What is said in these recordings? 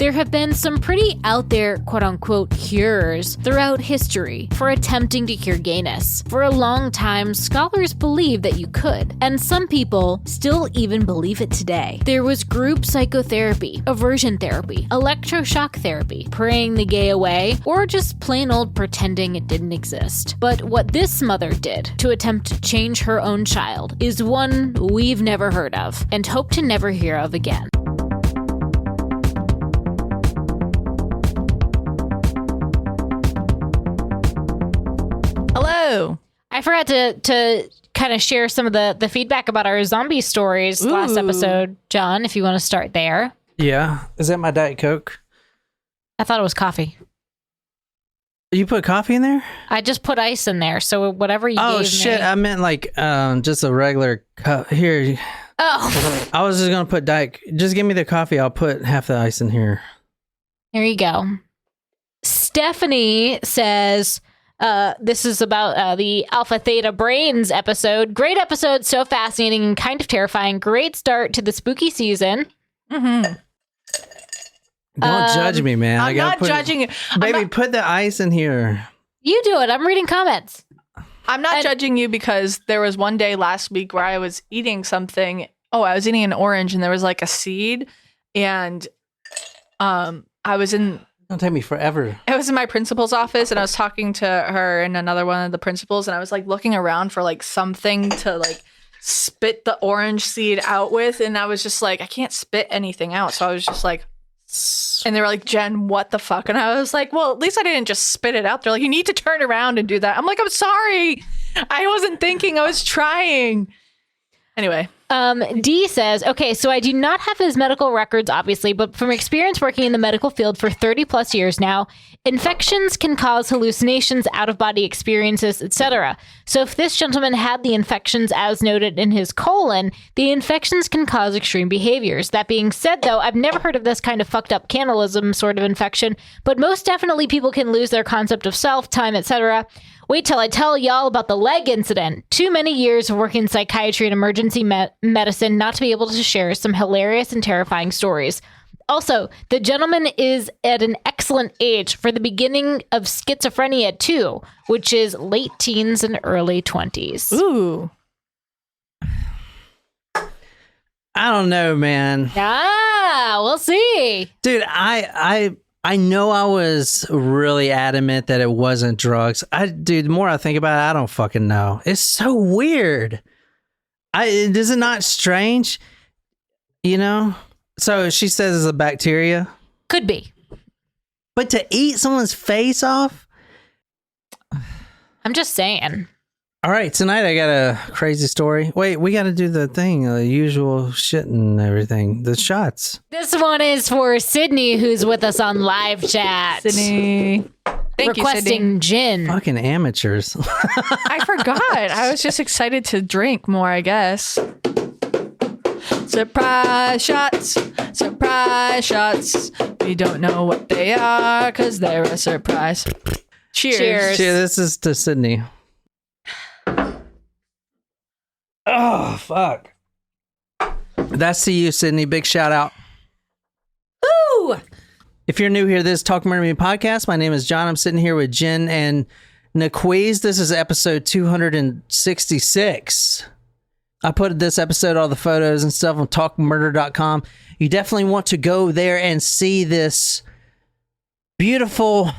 There have been some pretty out there, quote-unquote, cures throughout history for attempting to cure gayness. For a long time, scholars believed that you could, and some people still even believe it today. There was group psychotherapy, aversion therapy, electroshock therapy, praying the gay away, or just plain old pretending it didn't exist. But what this mother did to attempt to change her own child is one we've never heard of, and hope to never hear of again. Hello. I forgot to kind of share some of the feedback about our zombie stories last episode. John, if you want to start there. Yeah. Is that my Diet Coke? I thought it was coffee. You put coffee in there? I just put ice in there, so whatever you gave me. Oh, shit. I meant like just a regular cup. Here. Oh. I was just going to put Diet... Just give me the coffee. I'll put half the ice in here. Here you go. Stephanie says... this is about the Alpha Theta Brains episode. Great episode, so fascinating and kind of terrifying. Great start to the spooky season. Mm-hmm. Don't judge me, man. I'm not judging you. Baby, put the ice in here. You do it. I'm reading comments. I'm not judging you because there was one day last week where I was eating something. Oh, I was eating an orange and there was like a seed. And I was in... Don't take me forever. I was in my principal's office and I was talking to her and another one of the principals, and I was like looking around for like something to like spit the orange seed out with, and I was just like, I can't spit anything out. So I was just like, and they were like, Jen, what the fuck? And I was like, well, at least I didn't just spit it out. They're like, you need to turn around and do that. I'm like, I'm sorry. I wasn't thinking. I was trying. Anyway. D says, okay, so I do not have his medical records, obviously, but from experience working in the medical field for 30 plus years now, infections can cause hallucinations, out-of-body experiences, etc. So if this gentleman had the infections as noted in his colon, the infections can cause extreme behaviors. That being said, though, I've never heard of this kind of fucked up cannibalism sort of infection, but most definitely people can lose their concept of self, time, etc. Wait till I tell y'all about the leg incident. Too many years of working in psychiatry and emergency medicine not to be able to share some hilarious and terrifying stories. Also, the gentleman is at an excellent age for the beginning of schizophrenia too, which is late teens and early 20s. Ooh. I don't know, man. We'll see. Dude, I know I was really adamant that it wasn't drugs. Dude, the more I think about it, I don't fucking know. It's so weird. Is it not strange? You know? So she says it's a bacteria. Could be. But to eat someone's face off? I'm just saying. All right, tonight I got a crazy story. Wait, we got to do the thing, the usual shit and everything, the shots. This one is for Sydney, who's with us on live chat. Sydney. Thank you, requesting Sydney. gin. Fucking amateurs. I forgot. I was just excited to drink more, I guess. Surprise shots. Surprise shots. We don't know what they are because they're a surprise. Cheers. Cheers. This is to Sydney. Oh, fuck. That's to you, Sydney. Big shout out. Ooh! If you're new here, this is Talk Murder Me Podcast. My name is John. I'm sitting here with Jen and Naquiz. This is episode 266. I put this episode, all the photos and stuff on talkmurder.com. You definitely want to go there and see this beautiful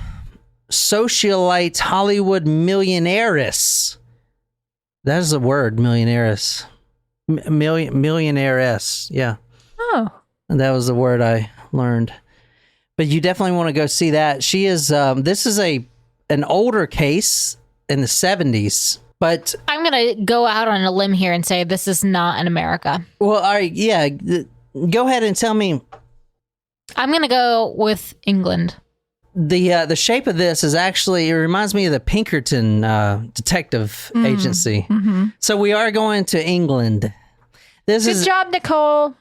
socialite Hollywood millionairess. That is a word, millionairess. Millionairess, yeah. Oh. And that was the word I learned. But you definitely want to go see that. She is, this is an older case in the 70s. But I'm going to go out on a limb here and say this is not in America. Well, all right, yeah. Go ahead and tell me. I'm going to go with England. The shape of this is actually, it reminds me of the Pinkerton detective agency. Mm-hmm. So we are going to England. Good job, Nicole.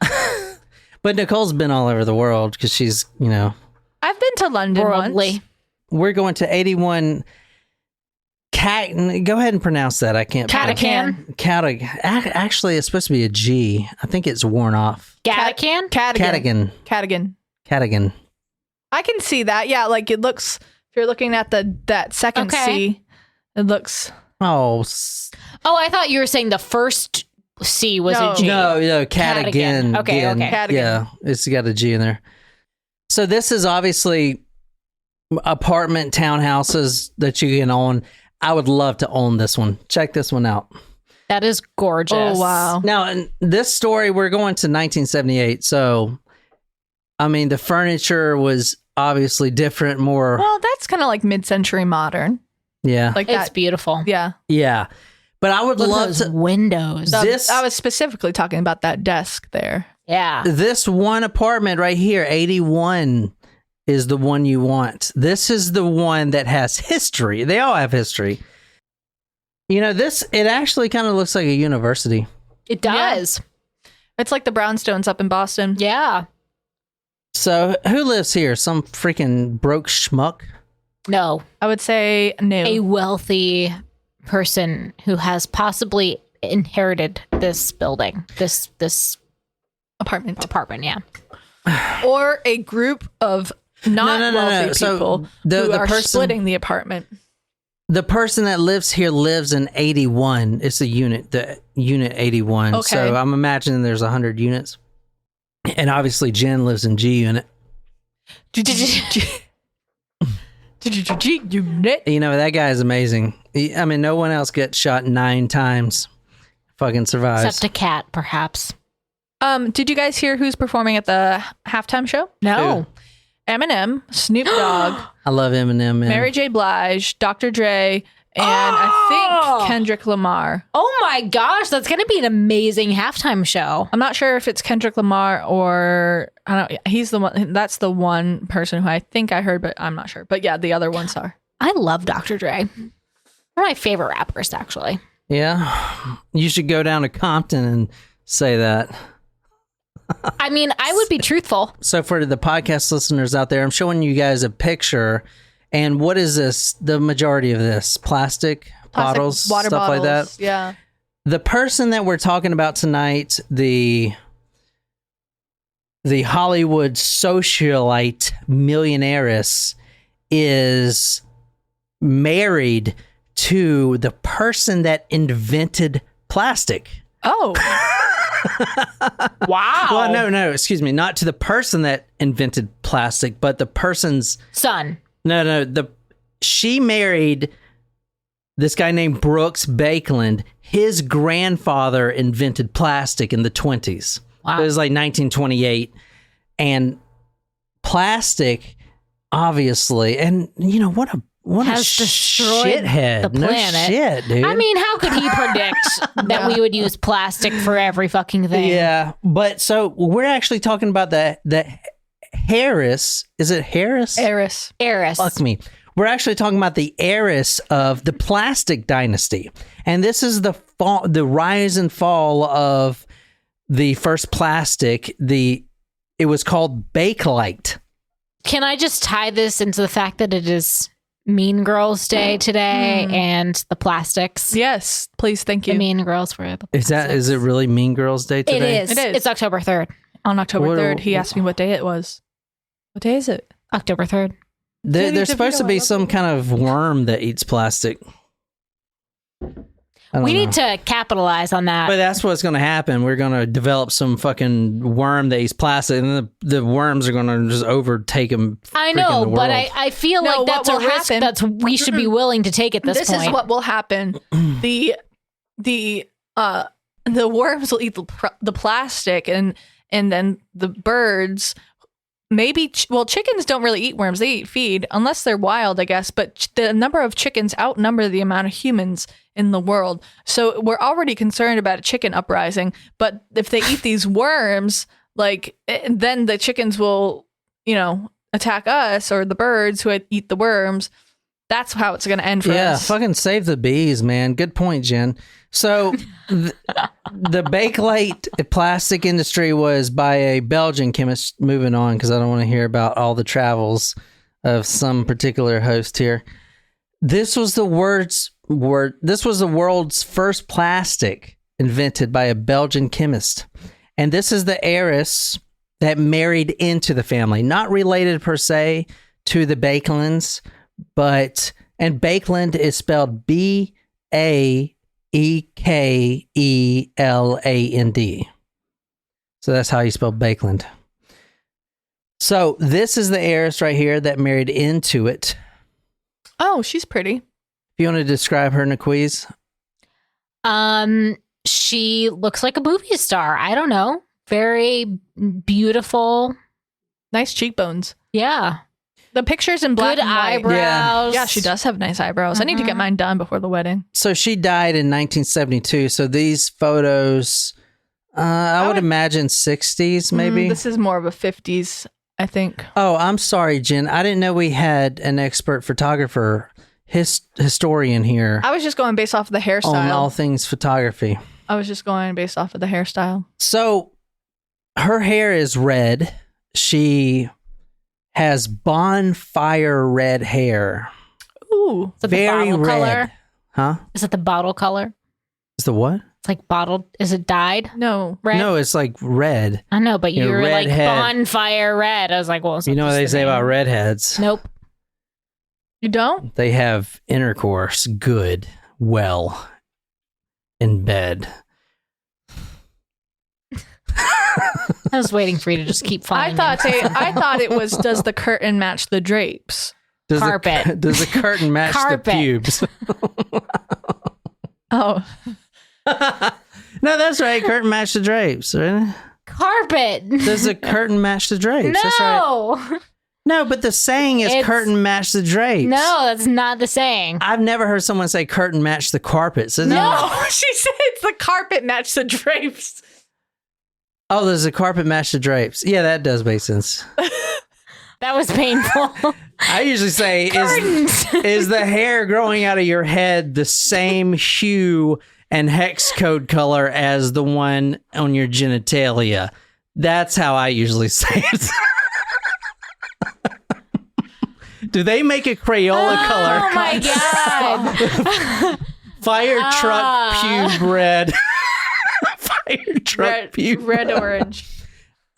But Nicole's been all over the world because she's, you know. I've been to London once. We're going to 81 Go ahead and pronounce that. I can't. Catacan. Actually, it's supposed to be a G. I think it's worn off. Catacan? Cadigan. Cadigan. I can see that. Yeah, like it looks. If you're looking at that second C, it looks. Oh, I thought you were saying the first C was a G. No, Cadigan. Okay. Cadigan. Yeah, it's got a G in there. So this is obviously apartment townhouses that you can own. I would love to own this one. Check this one out. That is gorgeous. Oh, wow. Now, in this story, we're going to 1978. So, I mean, the furniture was obviously different, more. Well, that's kind of like mid-century modern. Yeah. Like It's that. beautiful. Yeah. Yeah. But I would Look at love those to. windows. I was specifically talking about that desk there. Yeah. This one apartment right here, 81, is the one you want. This is the one that has history. They all have history. You know, it actually kind of looks like a university. It does. It's like the brownstones up in Boston. Yeah. So, who lives here? Some freaking broke schmuck? No. I would say no. A wealthy person who has possibly inherited this building, this apartment. yeah. Or a group of not wealthy No. So people the who are person- splitting the apartment. The person that lives here lives in 81. It's the unit 81. Okay. So I'm imagining there's 100 units. And obviously Jen lives in G unit. Unit. You know, that guy is amazing. I mean, no one else gets shot 9 times. Fucking survives. Except a cat, perhaps. Did you guys hear who's performing at the halftime show? No. Eminem, Snoop Dogg, I love Eminem, man. Mary J. Blige, Dr. Dre, and I think Kendrick Lamar. Oh my gosh, that's going to be an amazing halftime show. I'm not sure if it's Kendrick Lamar or I don't. He's the one. That's the one person who I think I heard, but I'm not sure. But yeah, the other ones are. I love Dr. Dre. One of my favorite rappers, actually. Yeah. You should go down to Compton and say that. I mean, I would be truthful. So for the podcast listeners out there, I'm showing you guys a picture. And what is this? The majority of this? Plastic bottles, water stuff bottles, like that? Yeah. The person that we're talking about tonight, the Hollywood socialite millionairess, is married to the person that invented plastic. Oh. Wow. Well, no, excuse me. Not to the person that invented plastic, but the person's Son. No. She married this guy named Brooks Baekeland. His grandfather invented plastic in the 20s. Wow. It was like 1928. And plastic, obviously, and you know, what a Has destroyed shithead. the planet. No shit, dude. I mean, how could he predict that we would use plastic for every fucking thing? Yeah, but so we're actually talking about the Harris. Is it Harris? Eris. Heiress. Fuck me. We're actually talking about the heiress of the plastic dynasty. And this is the rise and fall of the first plastic. It was called Bakelite. Can I just tie this into the fact that it is Mean Girls Day today and the plastics? Yes, please, thank you. The Mean Girls were the plastics. Is it really Mean Girls Day today? It is. It is. It's October 3rd. On October What- 3rd, he asked me what day it was. What day is it? October 3rd. There's supposed to be some kind of worm that eats plastic. I don't We know. need to capitalize on that. But that's what's going to happen. We're going to develop some fucking worm that eats plastic, and then the worms are going to just overtake them. I know, but I feel No, like that's what a will risk happen- we should be willing to take at this point. Is what will happen. the worms will eat the plastic, and then the birds. Maybe, chickens don't really eat worms. They eat feed, unless they're wild, I guess. But the number of chickens outnumber the amount of humans in the world. So we're already concerned about a chicken uprising. But if they eat these worms, then the chickens will, attack us or the birds who eat the worms. That's how it's going to end for Yeah, us. fucking save the bees, man. Good point, Jen. So the Bakelite plastic industry was by a Belgian chemist. Moving on, because I don't want to hear about all the travels of some particular host here. This was the world's first plastic invented by a Belgian chemist. And this is the heiress, that married into the family, not related per se to the Baekelands, and Baekeland is spelled Baekeland. So that's how you spell Baekeland. So this is the heiress right here that married into it. Oh, she's pretty. If you want to describe her, Naquiz. She looks like a movie star. I don't know. Very beautiful. Nice cheekbones. Yeah. The picture's in black Good and white. eyebrows. Yeah, she does have nice eyebrows. I need to get mine done before the wedding. So she died in 1972. So these photos, I would imagine 60s maybe. This is more of a 50s, I think. Oh, I'm sorry, Jen. I didn't know we had an expert photographer, historian here I was just going based off of the on hairstyle. all things photography. I was just going based off of the hairstyle. So her hair is red. She has bonfire red hair. Ooh. Is it Very the bottle red. color? Huh? Is it the bottle color? Is the what? It's like bottled. Is it dyed No. red? No, it's like red. I know, but Yeah, you were like redhead. bonfire red. I was like, well, is You that know what just they the say name? about redheads? Nope. You don't? They have intercourse good, well, in bed. I was waiting for you to just keep falling. I thought it was, does the curtain match the drapes? Does Carpet. Does the curtain match the Carpet. pubes? Oh. No, that's right. Curtain match the drapes. Right? Carpet. Does the curtain match the drapes? That's right. No. No, but the saying is It's- curtain match the drapes. No, that's not the saying. I've never heard someone say curtain match the carpet. So No, she said it's the carpet match the drapes. Oh, does the carpet match the drapes? Yeah, that does make sense. That was painful. I usually say, is the hair growing out of your head the same hue and hex code color as the one on your genitalia? That's how I usually say it. Do they make a Crayola color? Oh my god. Fire truck pube red. Fire truck pube Red orange.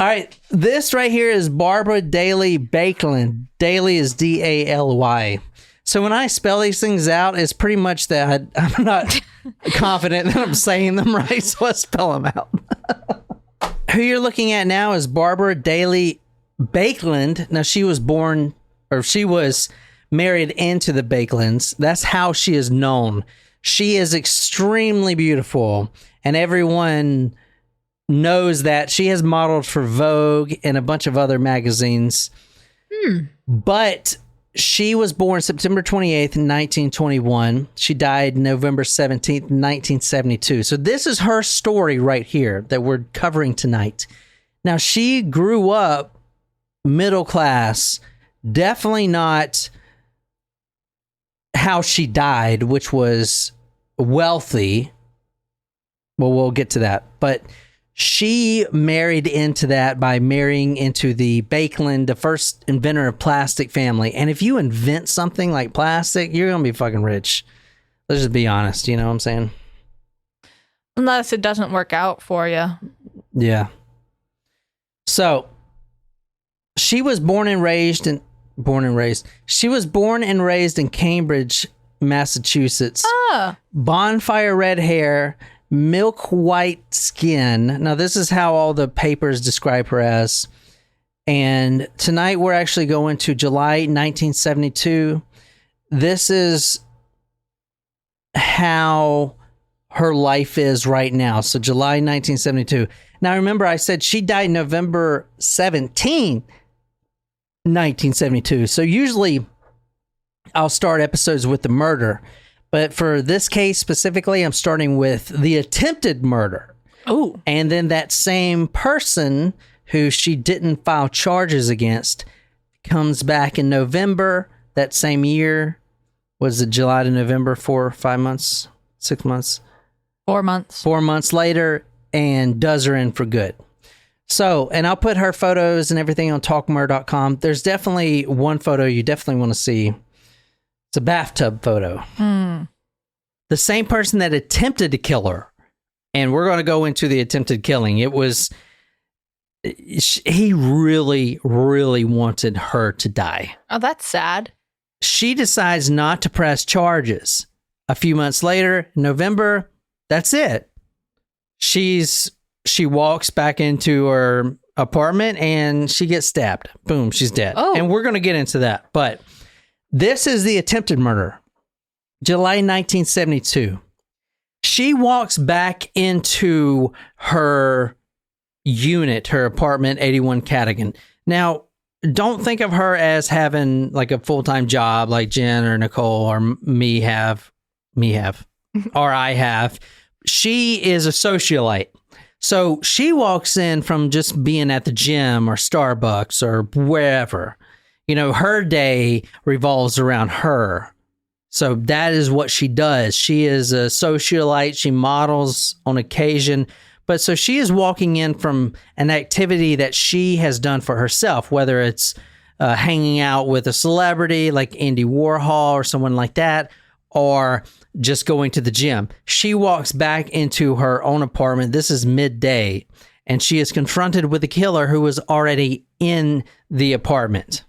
All right, this right here is Barbara Daly Baekeland. Daly is Daly. So when I spell these things out, it's pretty much that I'm not confident that I'm saying them right, so I spell them out. Who you're looking at now is Barbara Daly Baekeland. Now she was married into the Baekelands. That's how she is known. She is extremely beautiful, and everyone knows that. She has modeled for Vogue and a bunch of other magazines. But she was born September 28th, 1921. She died November 17th, 1972. So this is her story right here that we're covering tonight. Now, she grew up middle class, definitely not how she died, which was wealthy. Well, we'll get to that. But she married into that by marrying into the Baekeland, the first inventor of plastic family. And if you invent something like plastic, you're going to be fucking rich. Let's just be honest. You know what I'm saying? Unless it doesn't work out for you. Yeah. So she was born and raised in Cambridge, Massachusetts. Ah. Bonfire red hair, milk white skin. Now, this is how all the papers describe her as. And tonight we're actually going to July 1972. This is how her life is right now. So July 1972. Now, remember, I said she died November 17, 1972. So usually I'll start episodes with the murder. But for this case specifically, I'm starting with the attempted murder. Oh. And then that same person who she didn't file charges against comes back in November that same year. Was it July to November? 4 or 5 months? 6 months? 4 months. 4 months later, and does her in for good. So, and I'll put her photos and everything on talkmurder.com. There's definitely one photo you definitely want to see. It's a bathtub photo. The same person that attempted to kill her. And we're going to go into the attempted killing. It was he really, really wanted her to die. Oh, that's sad. She decides not to press charges. A few months later, in November, that's it. She walks back into her apartment and she gets stabbed. Boom, she's dead. Oh. And we're going to get into that. But this is the attempted murder. July 1972. She walks back into her unit, her apartment, 81 Cadogan. Now, don't think of her as having like a full-time job like Jen or Nicole or me have, or I have. She is a socialite. So she walks in from just being at the gym or Starbucks or wherever. You know, her day revolves around her. So that is what she does. She is a socialite. She models on occasion. But so she is walking in from an activity that she has done for herself, whether it's hanging out with a celebrity like Andy Warhol or someone like that, or just going to the gym. She walks back into her own apartment. This is midday, and she is confronted with a killer who was already in the apartment.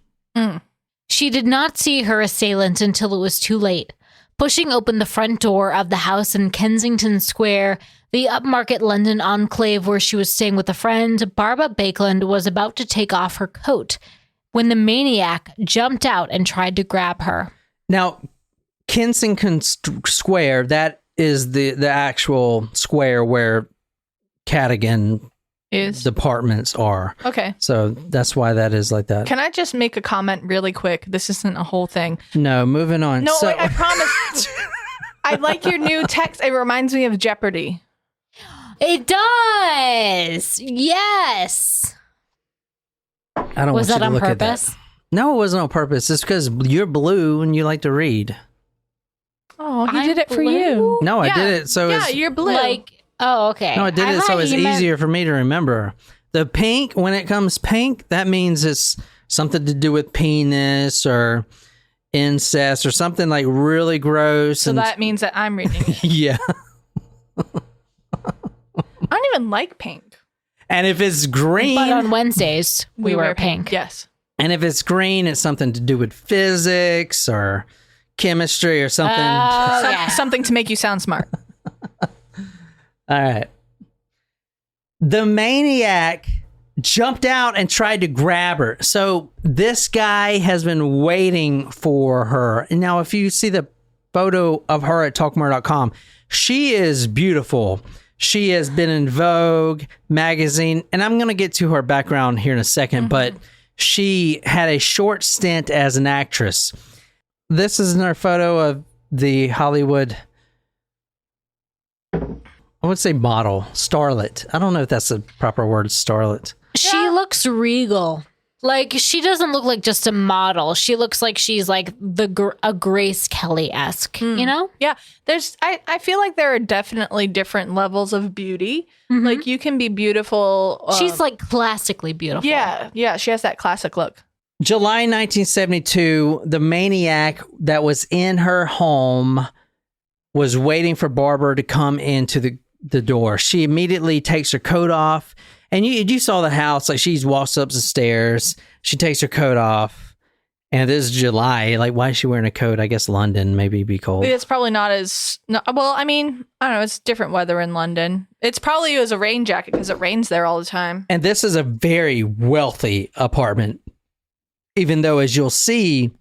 She did not see her assailant until it was too late. Pushing open the front door of the house in Kensington Square, the upmarket London enclave where she was staying with a friend, Barbara Baekeland was about to take off her coat when the maniac jumped out and tried to grab her. Now, Kensington Square, that is the actual square where Cadogan departments are. Okay. So that's why that is like that. Can I just make a comment really quick? This isn't a whole thing. No, moving on. No, wait, I promise. I like your new text. It reminds me of Jeopardy. It does. Yes. I don't Was want that you to on look at purpose? that. No, it wasn't on purpose. It's because you're blue and you like to read. Oh, he I'm did it for blue? you. No, I did it so Yeah, it's... you're blue. Oh, okay. No, I did it so thought it's you meant- easier for me to remember. The pink, when it comes pink, that means it's something to do with penis or incest or something like really gross. So that means that I'm reading it. Yeah. I don't even like pink. And if it's green... But on Wednesdays, we wear pink. Yes. And if it's green, it's something to do with physics or chemistry or something. Oh, yeah. Something to make you sound smart. All right. The maniac jumped out and tried to grab her. So this guy has been waiting for her. And now if you see the photo of her at talkmore.com, she is beautiful. She has been in Vogue magazine. And I'm going to get to her background here in a second, but she had a short stint as an actress. This is another photo of the Hollywood... I would say model, starlet. I don't know if that's the proper word, starlet. She looks regal. Like, she doesn't look like just a model. She looks like she's like a Grace Kelly-esque, you know? Yeah. I feel like there are definitely different levels of beauty. Like, you can be beautiful. She's like classically beautiful. Yeah. Yeah. She has that classic look. July 1972, the maniac that was in her home was waiting for Barbara to come into the door. She immediately takes her coat off. And you saw the house, like she walks up the stairs. She takes her coat off. And this is July. Like, why is she wearing a coat? I guess London maybe be cold. It's probably not as... well, I mean, I don't know. It's different weather in London. It's probably as a rain jacket because it rains there all the time. And this is a very wealthy apartment. Even though, as you'll see,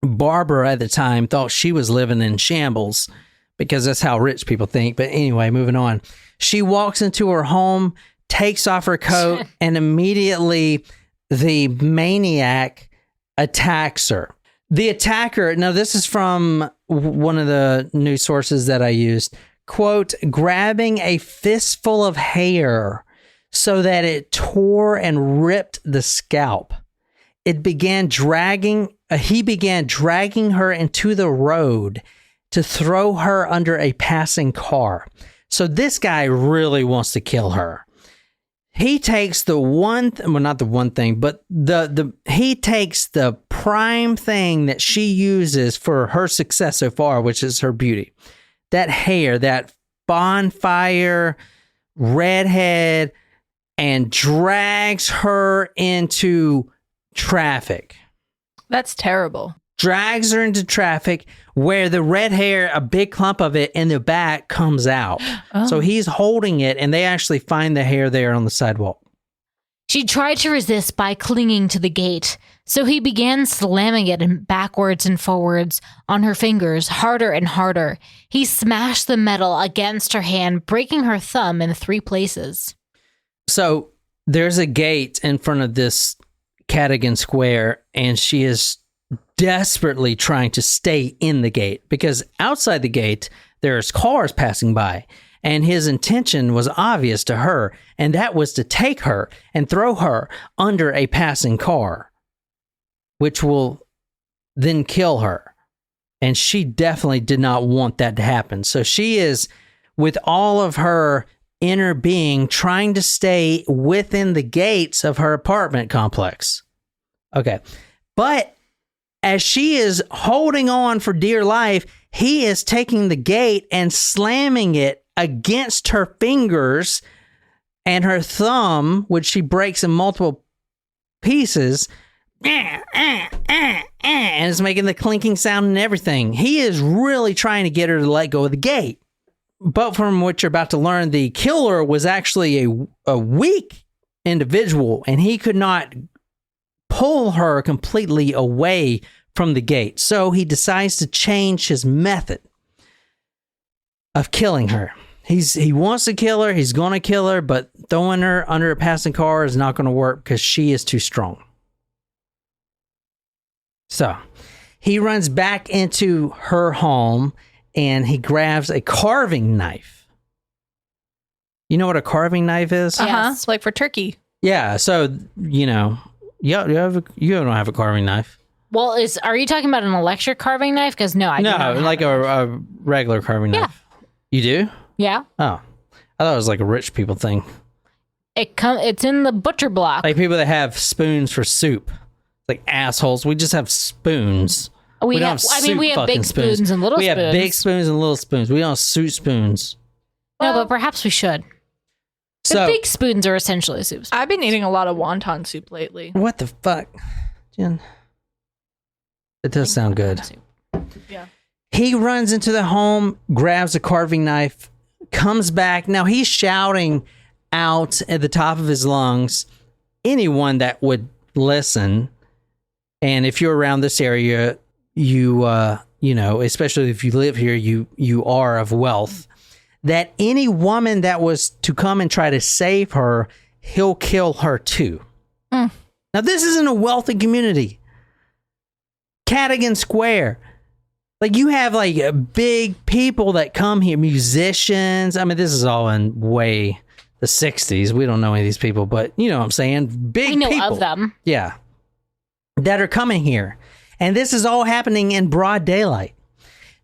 Barbara at the time thought she was living in shambles because that's how rich people think. But anyway, moving on. She walks into her home, takes off her coat, and immediately the maniac attacks her. The attacker, now this is from one of the news sources that I used, quote, grabbing a fistful of hair so that it tore and ripped the scalp. He began dragging her into the road to throw her under a passing car. So this guy really wants to kill her. He takes the one, not the one thing, but he takes the prime thing that she uses for her success so far, which is her beauty. That hair, that bonfire, redhead, and drags her into traffic. That's terrible. Drags her into traffic where the red hair, a big clump of it in the back, comes out. Oh. So he's holding it, and they actually find the hair there on the sidewalk. She tried to resist by clinging to the gate, so he began slamming it backwards and forwards on her fingers, harder and harder. He smashed the metal against her hand, breaking her thumb in 3 places. So there's a gate in front of this Cadogan Square, and she is desperately trying to stay in the gate because outside the gate, there's cars passing by. And his intention was obvious to her, and that was to take her and throw her under a passing car, which will then kill her. And she definitely did not want that to happen. So she is, with all of her inner being, trying to stay within the gates of her apartment complex. Okay. But as she is holding on for dear life, he is taking the gate and slamming it against her fingers and her thumb, which she breaks in multiple pieces, and it's making the clinking sound and everything. He is really trying to get her to let go of the gate. But from what you're about to learn, the killer was actually a weak individual, and he could not pull her completely away from the gate. So he decides to change his method of killing her. He wants to kill her. He's going to kill her, but throwing her under a passing car is not going to work because she is too strong. So he runs back into her home and he grabs a carving knife. You know what a carving knife is? Yes. Like for turkey. Yeah. So, you know, you don't have a carving knife. Well, are you talking about an electric carving knife? Because no, I do not have like a regular carving knife. You do? Yeah. Oh, I thought it was like a rich people thing. It's in the butcher block. Like people that have spoons for soup. Like assholes. We just have spoons. We don't have soup we have fucking big spoons and little we spoons. We have big spoons and little spoons. We don't have soup spoons. No, but perhaps we should. The So, big spoons are essentially soup spoons. I've been eating a lot of wonton soup lately. what the fuck, Jen? It does sound good. Yeah. He runs into the home, grabs a carving knife, comes back. Now he's shouting out at the top of his lungs, anyone that would listen. And if you're around this area, you know, especially if you live here, you are of wealth, that any woman that was to come and try to save her, he'll kill her too. Now this isn't a wealthy community. Cadogan Square. Like you have like big people that come here, musicians. I mean, this is all in way the 60s. We don't know any of these people, but you know what I'm saying? Big We know people. of them. Yeah. That are coming here. And this is all happening in broad daylight.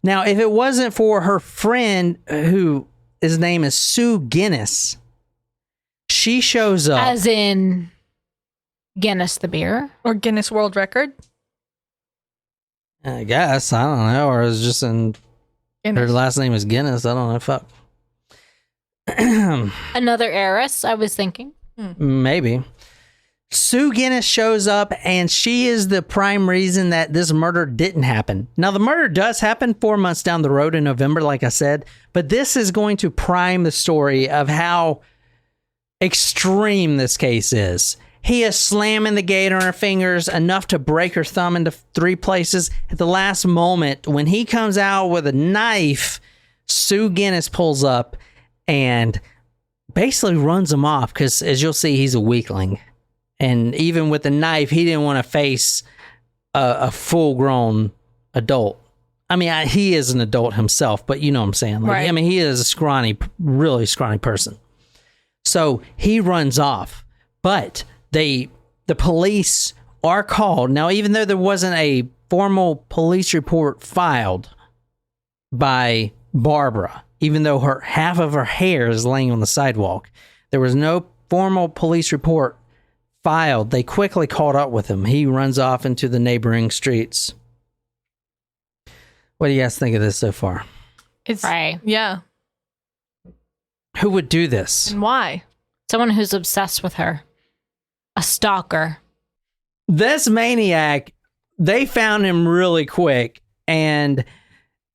Now, if it wasn't for her friend, who his name is Sue Guinness, she shows up. As in Guinness the beer. Or Guinness World Record. I guess. I don't know. Or it's just in her Guinness. last name is Guinness. I don't know. Fuck. Another heiress, I was thinking. Maybe. Sue Guinness shows up, and she is the prime reason that this murder didn't happen. Now, the murder does happen 4 months down the road in November, like I said, but this is going to prime the story of how extreme this case is. He is slamming the gate on her fingers enough to break her thumb into 3 places. At the last moment, when he comes out with a knife, Sue Guinness pulls up and basically runs him off because, as you'll see, he's a weakling. And even with the knife, he didn't want to face a full-grown adult. I mean, he is an adult himself, but you know what I'm saying. Like, Right. I mean, he is a scrawny, really scrawny person. So he runs off. But the police are called. Now, even though there wasn't a formal police report filed by Barbara, even though half of her hair is laying on the sidewalk, there was no formal police report filed. They quickly caught up with him. He runs off into the neighboring streets. What do you guys think of this so far? It's Right. Yeah. Who would do this? And why? Someone who's obsessed with her. A stalker. This maniac, they found him really quick. And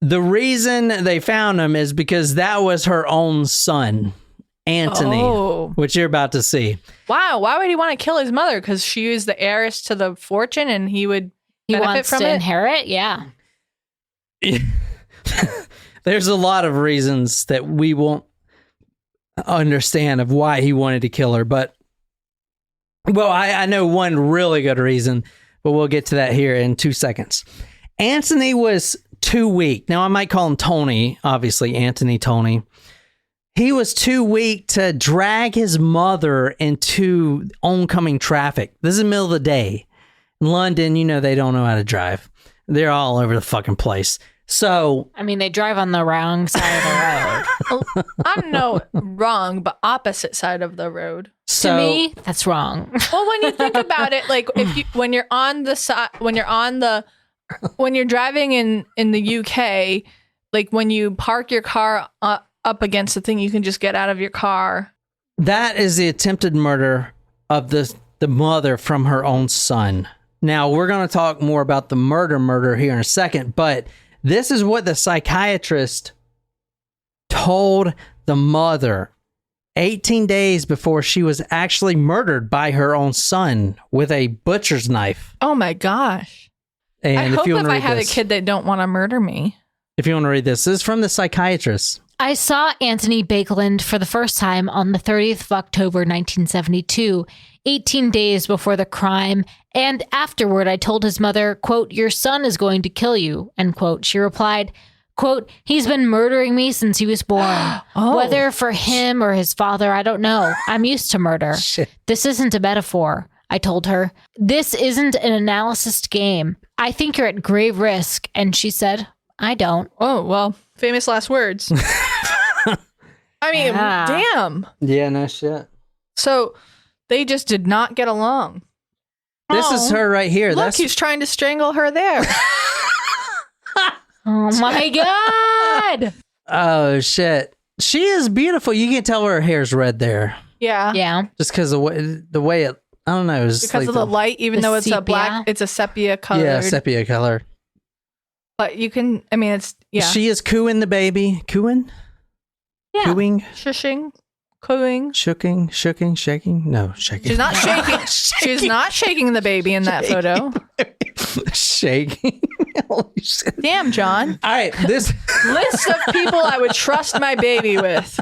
the reason they found him is because that was her own son, Antony, which you're about to see. Wow. Why would he want to kill his mother? Because she was the heiress to the fortune and he would benefit wants from to it? inherit? Yeah. There's a lot of reasons that we won't understand of why he wanted to kill her. But, well, I know one really good reason, but we'll get to that here in 2 seconds. Antony was too weak. Now, I might call him Tony, obviously, Antony Tony. He was too weak to drag his mother into oncoming traffic. This is the middle of the day. In London, you know they don't know how to drive. They're all over the fucking place. So, I mean, they drive on the wrong side of the road. I'm no wrong, but opposite side of the road. So, To me, that's wrong. Well, when you think about it, like when you're on the side, when you're driving in the UK, like when you park your car up against the thing, you can just get out of your car. that is the attempted murder of the mother from her own son. Now, we're going to talk more about the murder here in a second, but this is what the psychiatrist told the mother 18 days before she was actually murdered by her own son with a butcher's knife. Oh my gosh. And I hope you if want to I read have this, a kid, they don't want to murder me. if you want to read this is from the psychiatrist. I saw Antony Baekeland for the first time on the 30th of October, 1972, 18 days before the crime, and afterward I told his mother, quote, "Your son is going to kill you," end quote. She replied, quote, "He's been murdering me since he was born. Oh. Whether for him or his father, I don't know. I'm used to murder. Shit. This isn't a metaphor," I told her. "This isn't an analysis game. I think you're at grave risk." And she said, "I don't." Oh, well, famous last words. I mean, Yeah. damn. Yeah, no shit. So they just did not get along. This is her right here. Look, he's trying to strangle her there. Oh my God. Oh, shit. She is beautiful. You can tell her hair's red there. Yeah. Yeah. Just because the way it, I don't know. It's Because like of the light, even the though it's a sepia? black, it's a sepia color. Yeah, sepia color. But you can, I mean, it's, yeah. She is cooing the baby. Cooing? Yeah. Cooing? Shushing, cooing. Shooking? Shaking? No, shaking. She's not shaking. She's not shaking the baby in that photo. Shaking. Holy shit. Damn, John. All right, this List of people I would trust my baby with.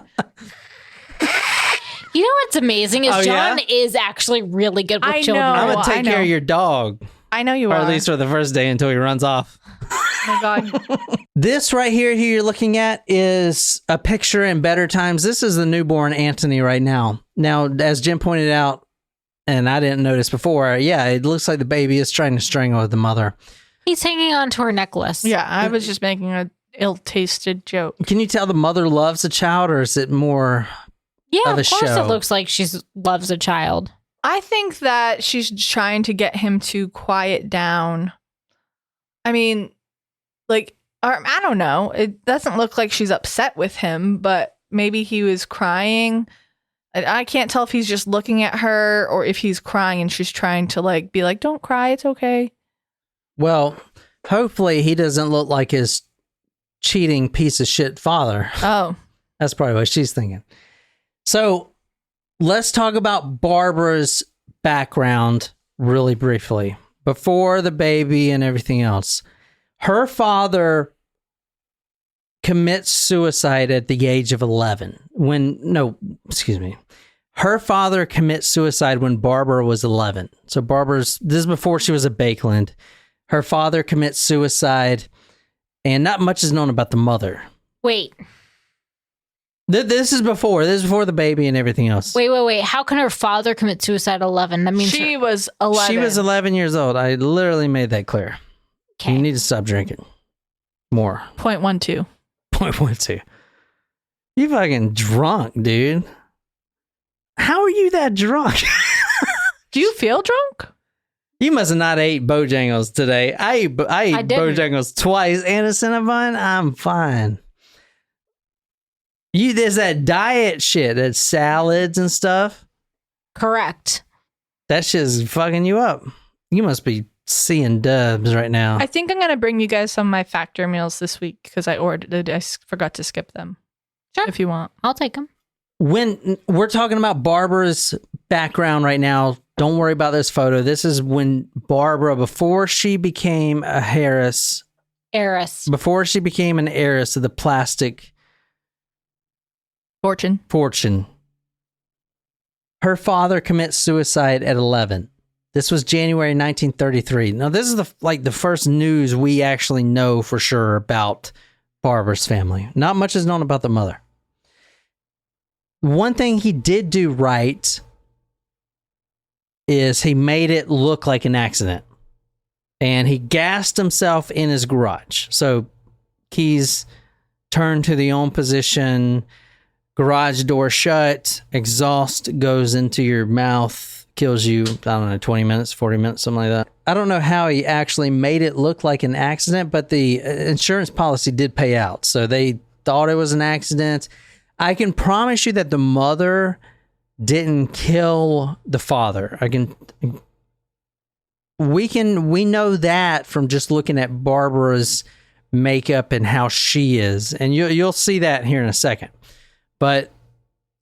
You know what's amazing is Oh, John yeah? is actually really good with I children. know. I'm gonna I take care know. of your dog, I know you or are. at least for the first day until he runs off. Oh my God. This right here, who you're looking at, is a picture in better times. This is the newborn Antony right now. Now, as Jim pointed out, and I didn't notice before, yeah, it looks like the baby is trying to strangle the mother. He's hanging on to her necklace. Yeah, I was just making a ill-tasted joke. Can you tell the mother loves the child, or is it more? Yeah, Of of a course show. it looks like she loves a child. I think that she's trying to get him to quiet down. I mean, like, or, I don't know. It doesn't look like she's upset with him, but maybe he was crying. I can't tell if he's just looking at her or if he's crying and she's trying to like be like, "Don't cry, it's okay." Well, hopefully he doesn't look like his cheating piece of shit father. Oh, That's probably what she's thinking. So let's talk about Barbara's background really briefly before the baby and everything else. Her father commits suicide at the age of 11. Her father commits suicide when Barbara was 11. So this is before she was a Baekeland. Her father commits suicide, and not much is known about the mother. Wait. This is before the baby and everything else. Wait. How can her father commit suicide at 11? That means she was 11. She was 11 years old. I literally made that clear. Okay. You need to stop drinking more. 0.12. 0.12. You fucking drunk, dude. How are you that drunk? Do you feel drunk? You must have not ate Bojangles today. I ate didn't. Bojangles twice and a Cinnabon. I'm fine. There's that diet shit, that salads and stuff. Correct. That shit's fucking you up. You must be seeing dubs right now. I think I'm going to bring you guys some of my Factor meals this week because I forgot to skip them. Sure. If you want. I'll take them. When we're talking about Barbara's background right now, don't worry about this photo. This is when Barbara, before she became a heiress, before she became an heiress of the plastic fortune, her father commits suicide at 11. This was January 1933. Now, this is the first news we actually know for sure about Barbara's family. Not much is known about the mother. One thing he did do right is he made it look like an accident. And he gassed himself in his garage. So keys turned to the on position, garage door shut, exhaust goes into your mouth, kills you, I don't know, 20 minutes, 40 minutes, something like that. I don't know how he actually made it look like an accident, but the insurance policy did pay out. So they thought it was an accident. I can promise you that the mother didn't kill the father. We know that from just looking at Barbara's makeup and how she is. And you'll see that here in a second. But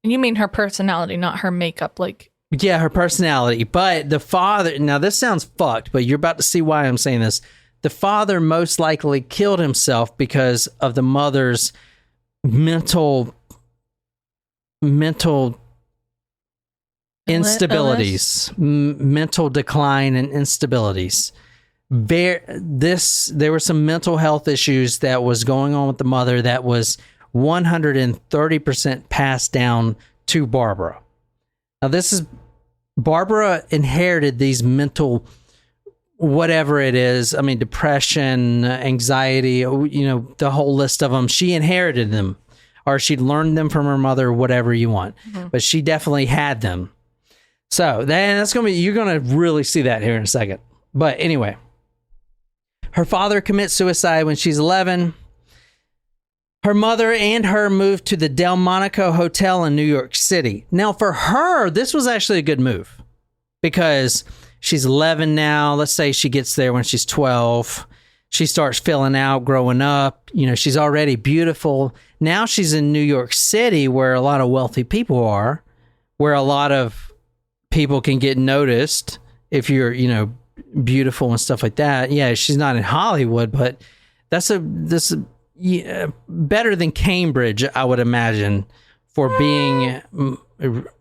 you mean her personality, not her makeup, like. Yeah, her personality. But the father, now this sounds fucked, but you're about to see why I'm saying this. The father most likely killed himself because of the mother's mental instabilities, mental decline and instabilities. There were some mental health issues that was going on with the mother that was 130% passed down to Barbara. Now, Barbara inherited these mental, whatever it is. I mean, depression, anxiety, the whole list of them. She inherited them, or she learned them from her mother, whatever you want. Mm-hmm. But she definitely had them. So you're going to really see that here in a second. But anyway, her father commits suicide when she's 11. Her mother and her moved to the Delmonico Hotel in New York City. Now, for her, this was actually a good move because she's 11 now. Let's say she gets there when she's 12. She starts filling out, growing up. She's already beautiful. Now she's in New York City where a lot of wealthy people are, where a lot of people can get noticed if you're, beautiful and stuff like that. Yeah, she's not in Hollywood, but this better than Cambridge, I would imagine, for being.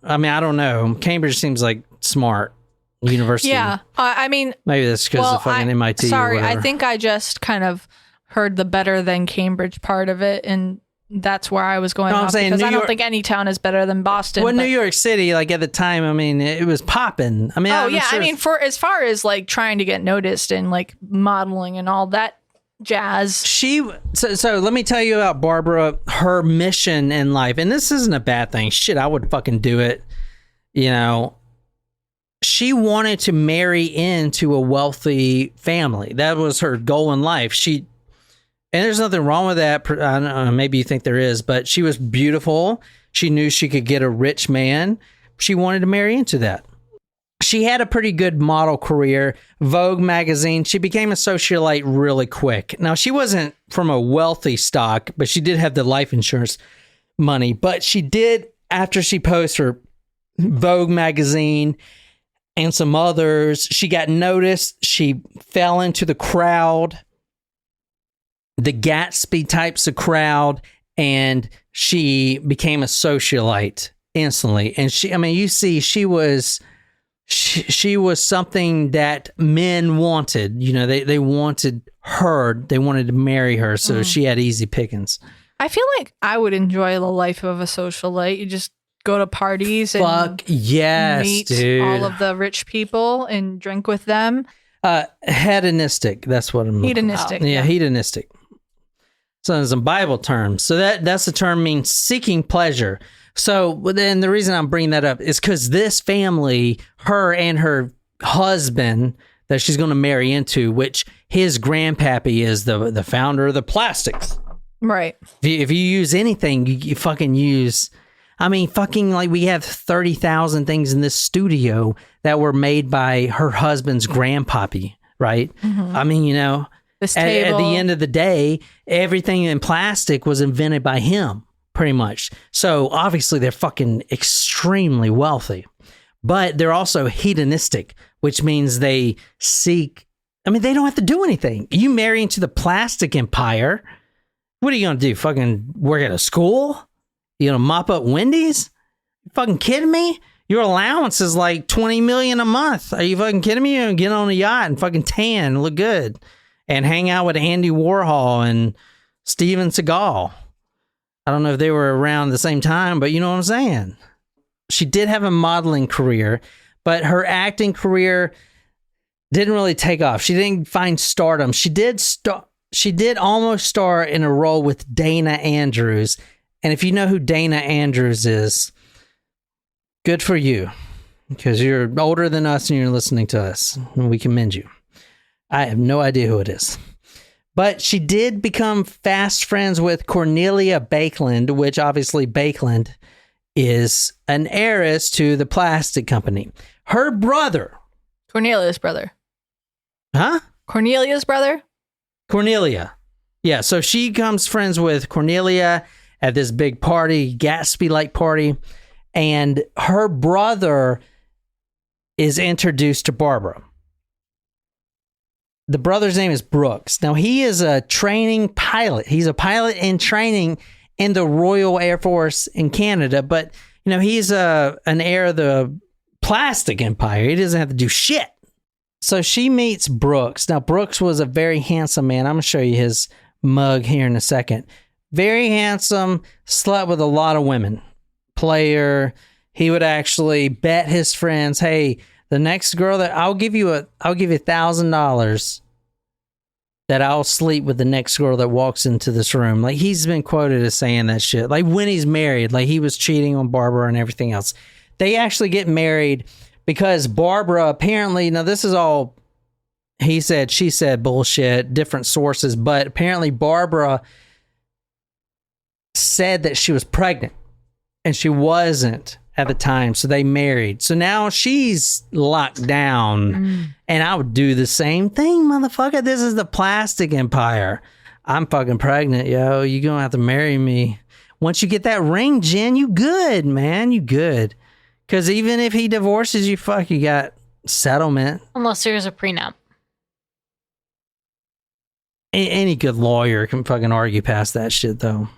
I mean, I don't know. Cambridge seems like smart university. Yeah, I mean, maybe that's because of fucking MIT. Sorry, or whatever. I think I just kind of heard the better than Cambridge part of it, and that's where I was going. No, I'm saying because New I don't York, think any town is better than Boston. Well, New York City, like at the time, I mean, it was popping. I mean, I mean, for as far as like trying to get noticed and like modeling and all that jazz. So let me tell you about Barbara, her mission in life, and this isn't a bad thing. Shit, I would fucking do it. She wanted to marry into a wealthy family. That was her goal in life. And there's nothing wrong with that. I don't know, maybe you think there is, but she was beautiful. She knew she could get a rich man. She wanted to marry into that. She had a pretty good model career. Vogue magazine. She became a socialite really quick. Now, she wasn't from a wealthy stock, but she did have the life insurance money. But she did, after she posed for Vogue magazine and some others, she got noticed. She fell into the crowd, the Gatsby types of crowd, and she became a socialite instantly. And she was something that men wanted. They wanted her. They wanted to marry her, so she had easy pickings. I feel like I would enjoy the life of a socialite. You just go to parties and meet dude. all of the rich people and drink with them. Hedonistic. That's what I'm. Hedonistic. Yeah, hedonistic. So some Bible terms. So that's the term means seeking pleasure. So then the reason I'm bringing that up is because this family, her and her husband that she's going to marry into, which his grandpappy is the founder of the plastics Right. If you use anything, you fucking use. I mean, fucking like we have 30,000 things in this studio that were made by her husband's grandpappy, right? I mean, you know, This at table. the end of the day, everything in plastic was invented by him, pretty much. So obviously they're fucking extremely wealthy, but they're also hedonistic, which means they seek. I mean, they don't have to do anything. You marry into the plastic empire. What are you going to do? Fucking work at a school? You going to mop up Wendy's? You fucking kidding me? Your allowance is like $20 million a month. Are you fucking kidding me? You're going to get on a yacht and fucking tan and look good and hang out with Andy Warhol and Steven Seagal. I don't know if they were around the same time, but you know what I'm saying? She did have a modeling career, but her acting career didn't really take off. She didn't find stardom. She did almost star in a role with Dana Andrews. And if you know who Dana Andrews is, good for you, because you're older than us and you're listening to us, and we commend you. I have no idea who it is. But she did become fast friends with Cornelia Baekeland, which obviously Baekeland is an heiress to the plastic company. Her brother. Cornelia's brother. Huh? Cornelia's brother? Cornelia. Yeah, so she becomes friends with Cornelia at this big party, Gatsby-like party, and her brother is introduced to Barbara. The brother's name is Brooks. Now, he is a training pilot. He's a pilot in training in the Royal Air Force in Canada, but, you know, he's an heir of the plastic empire. He doesn't have to do shit. So she meets Brooks. Now, Brooks was a very handsome man. I'm going to show you his mug here in a second. Very handsome, slept with a lot of women. Player. He would actually bet his friends, hey, the next girl that I'll give you $1,000 that I'll sleep with the next girl that walks into this room. Like, he's been quoted as saying that shit. Like, when he's married, like he was cheating on Barbara and everything else. They actually get married because Barbara apparently, now this is all he said, she said bullshit, different sources, but apparently Barbara said that she was pregnant and she wasn't at the time, so they married. So now she's locked down, and I would do the same thing, motherfucker. This is the plastic empire. I'm fucking pregnant, yo. You gonna have to marry me. Once you get that ring, Jen, you good, man. You good. Because even if he divorces you, fuck, you got settlement. Unless there's a prenup. Any good lawyer can fucking argue past that shit, though.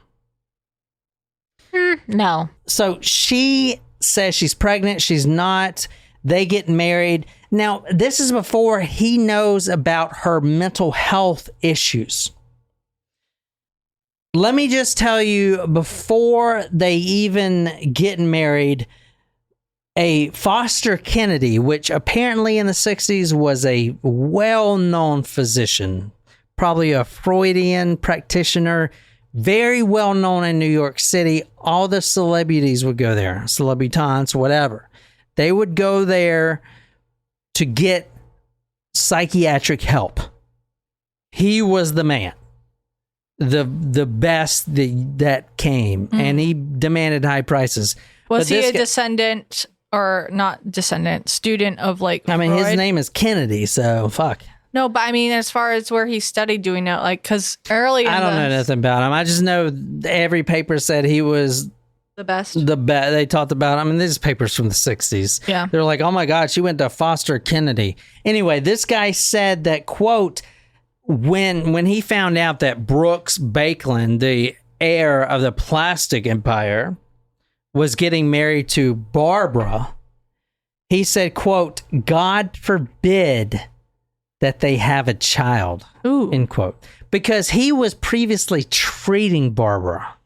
No. So she says she's pregnant. She's not. They get married. Now, this is before he knows about her mental health issues. Let me just tell you, before they even get married, a Foster Kennedy, which apparently in the 60s was a well-known physician, probably a Freudian practitioner, very well known in New York City. All the celebrities would go there, celebritants, whatever. They would go there to get psychiatric help. He was the man, the best that came, and he demanded high prices. Was he a descendant or not descendant, student of like I mean, Freud? his name is Kennedy, so fuck. No, but I mean, as far as where he studied, do we know? Like, because early I don't know nothing about him. I just know every paper said he was the best. the best. They talked about, I mean, this is papers from the 60s. Yeah. They're like, oh my God, she went to Foster Kennedy. Anyway, this guy said that, quote, when he found out that Brooks Baekeland, the heir of the plastic empire, was getting married to Barbara, he said, quote, God forbid that they have a child, Ooh. end quote. Because he was previously treating Barbara.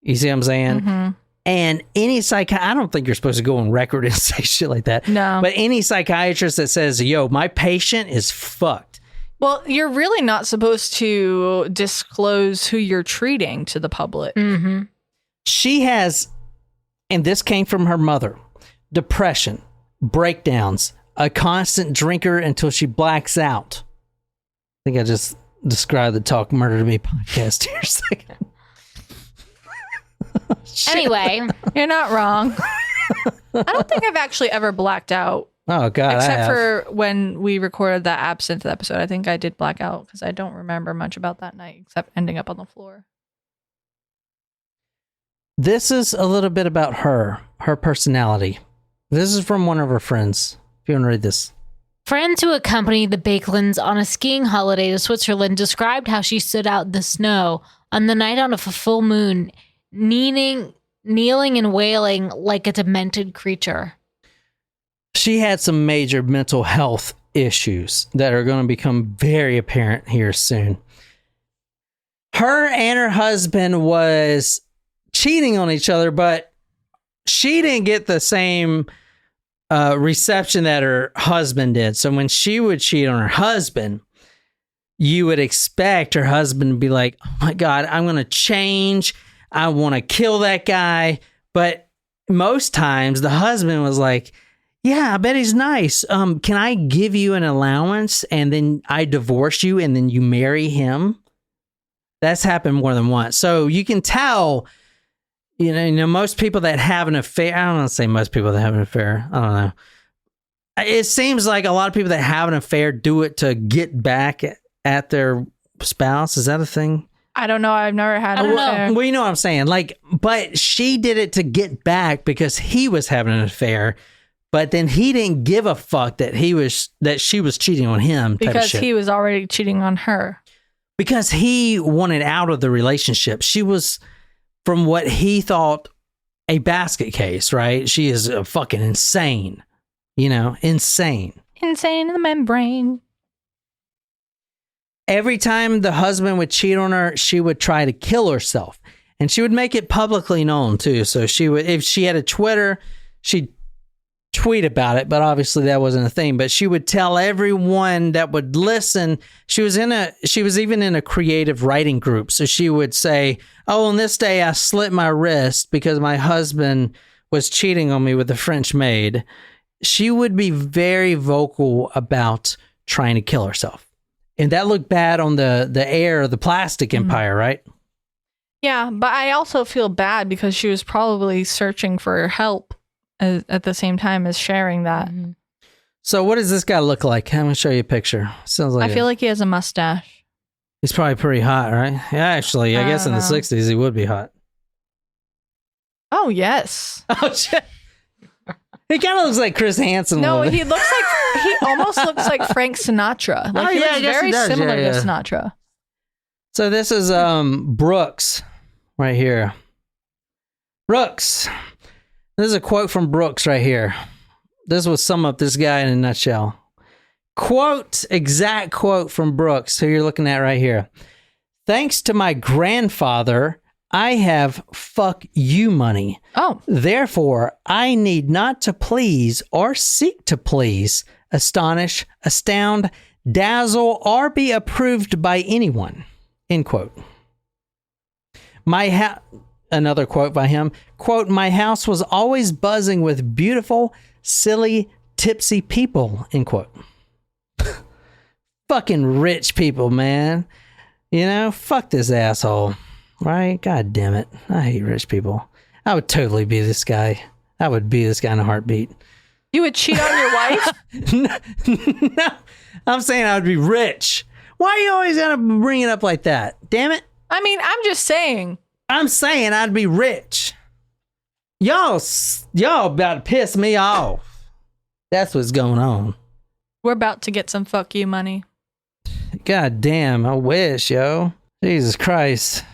You see what I'm saying? Mm-hmm. And any I don't think you're supposed to go on record and say shit like that. No. But any psychiatrist that says, yo, my patient is fucked. Well, you're really not supposed to disclose who you're treating to the public. Mm-hmm. She has, and this came from her mother, depression, breakdowns, a constant drinker until she blacks out. I think I just describe the Talk Murder to Me podcast here a second. Anyway, You're not wrong. I don't think I've actually ever blacked out. Oh, God. Except for when we recorded that absinthe episode. I think I did black out because I don't remember much about that night except ending up on the floor. This is a little bit about her personality. This is from one of her friends. If you want to read this. friends who accompanied the Baekelands on a skiing holiday to Switzerland described how she stood out in the snow on the night of a full moon, kneeling and wailing like a demented creature. She had some major mental health issues that are going to become very apparent here soon. Her and her husband was cheating on each other, but she didn't get the same reception that her husband did. So when she would cheat on her husband, you would expect her husband to be like, oh my God, I'm going to change. I want to kill that guy. But most times the husband was like, yeah, I bet he's nice. Can I give you an allowance and then I divorce you and then you marry him? That's happened more than once. So you can tell, you know, most people that have an affair, I don't want to say most people that have an affair. I don't know. It seems like a lot of people that have an affair do it to get back at their spouse. Is that a thing? I don't know. I've never had an affair. Well, you know what I'm saying. Like, but she did it to get back because he was having an affair. But then he didn't give a fuck that she was cheating on him. Because he was already cheating on her. Because he wanted out of the relationship. She was, from what he thought, a basket case, right? She is fucking insane. You know, insane. Insane in the membrane. Every time the husband would cheat on her, she would try to kill herself. And she would make it publicly known, too. So she would, if she had a Twitter, she'd tweet about it, but obviously that wasn't a thing. But she would tell everyone that would listen. She was even in a creative writing group. So she would say, oh, on this day I slit my wrist because my husband was cheating on me with a French maid. She would be very vocal about trying to kill herself. And that looked bad on the heir of the plastic empire, right? Yeah, but I also feel bad because she was probably searching for help at the same time as sharing that. Mm-hmm. So what does this guy look like? I'm going to show you a picture. Sounds like I feel like he has a mustache. He's probably pretty hot, right? Yeah, actually, I guess in the 60s he would be hot. Oh, yes. Oh, shit. He kind of looks like Chris Hansen. No, he almost looks like Frank Sinatra. Like, he looks very similar to Sinatra. So this is Brooks right here. Brooks. This is a quote from Brooks right here. This will sum up this guy in a nutshell. Exact quote from Brooks, who you're looking at right here. Thanks to my grandfather, I have fuck you money. Oh. Therefore, I need not to please or seek to please, astonish, astound, dazzle, or be approved by anyone. End quote. Another quote by him. Quote, my house was always buzzing with beautiful, silly, tipsy people. End quote. Fucking rich people, man. You know, fuck this asshole. Right? God damn it. I hate rich people. I would totally be this guy. I would be this guy in a heartbeat. You would cheat on your wife? No. I'm saying I would be rich. Why are you always going to bring it up like that? Damn it. I mean, I'm just saying. I'm saying I'd be rich. Y'all about to piss me off. That's what's going on. We're about to get some fuck you money. God damn, I wish, yo. Jesus Christ.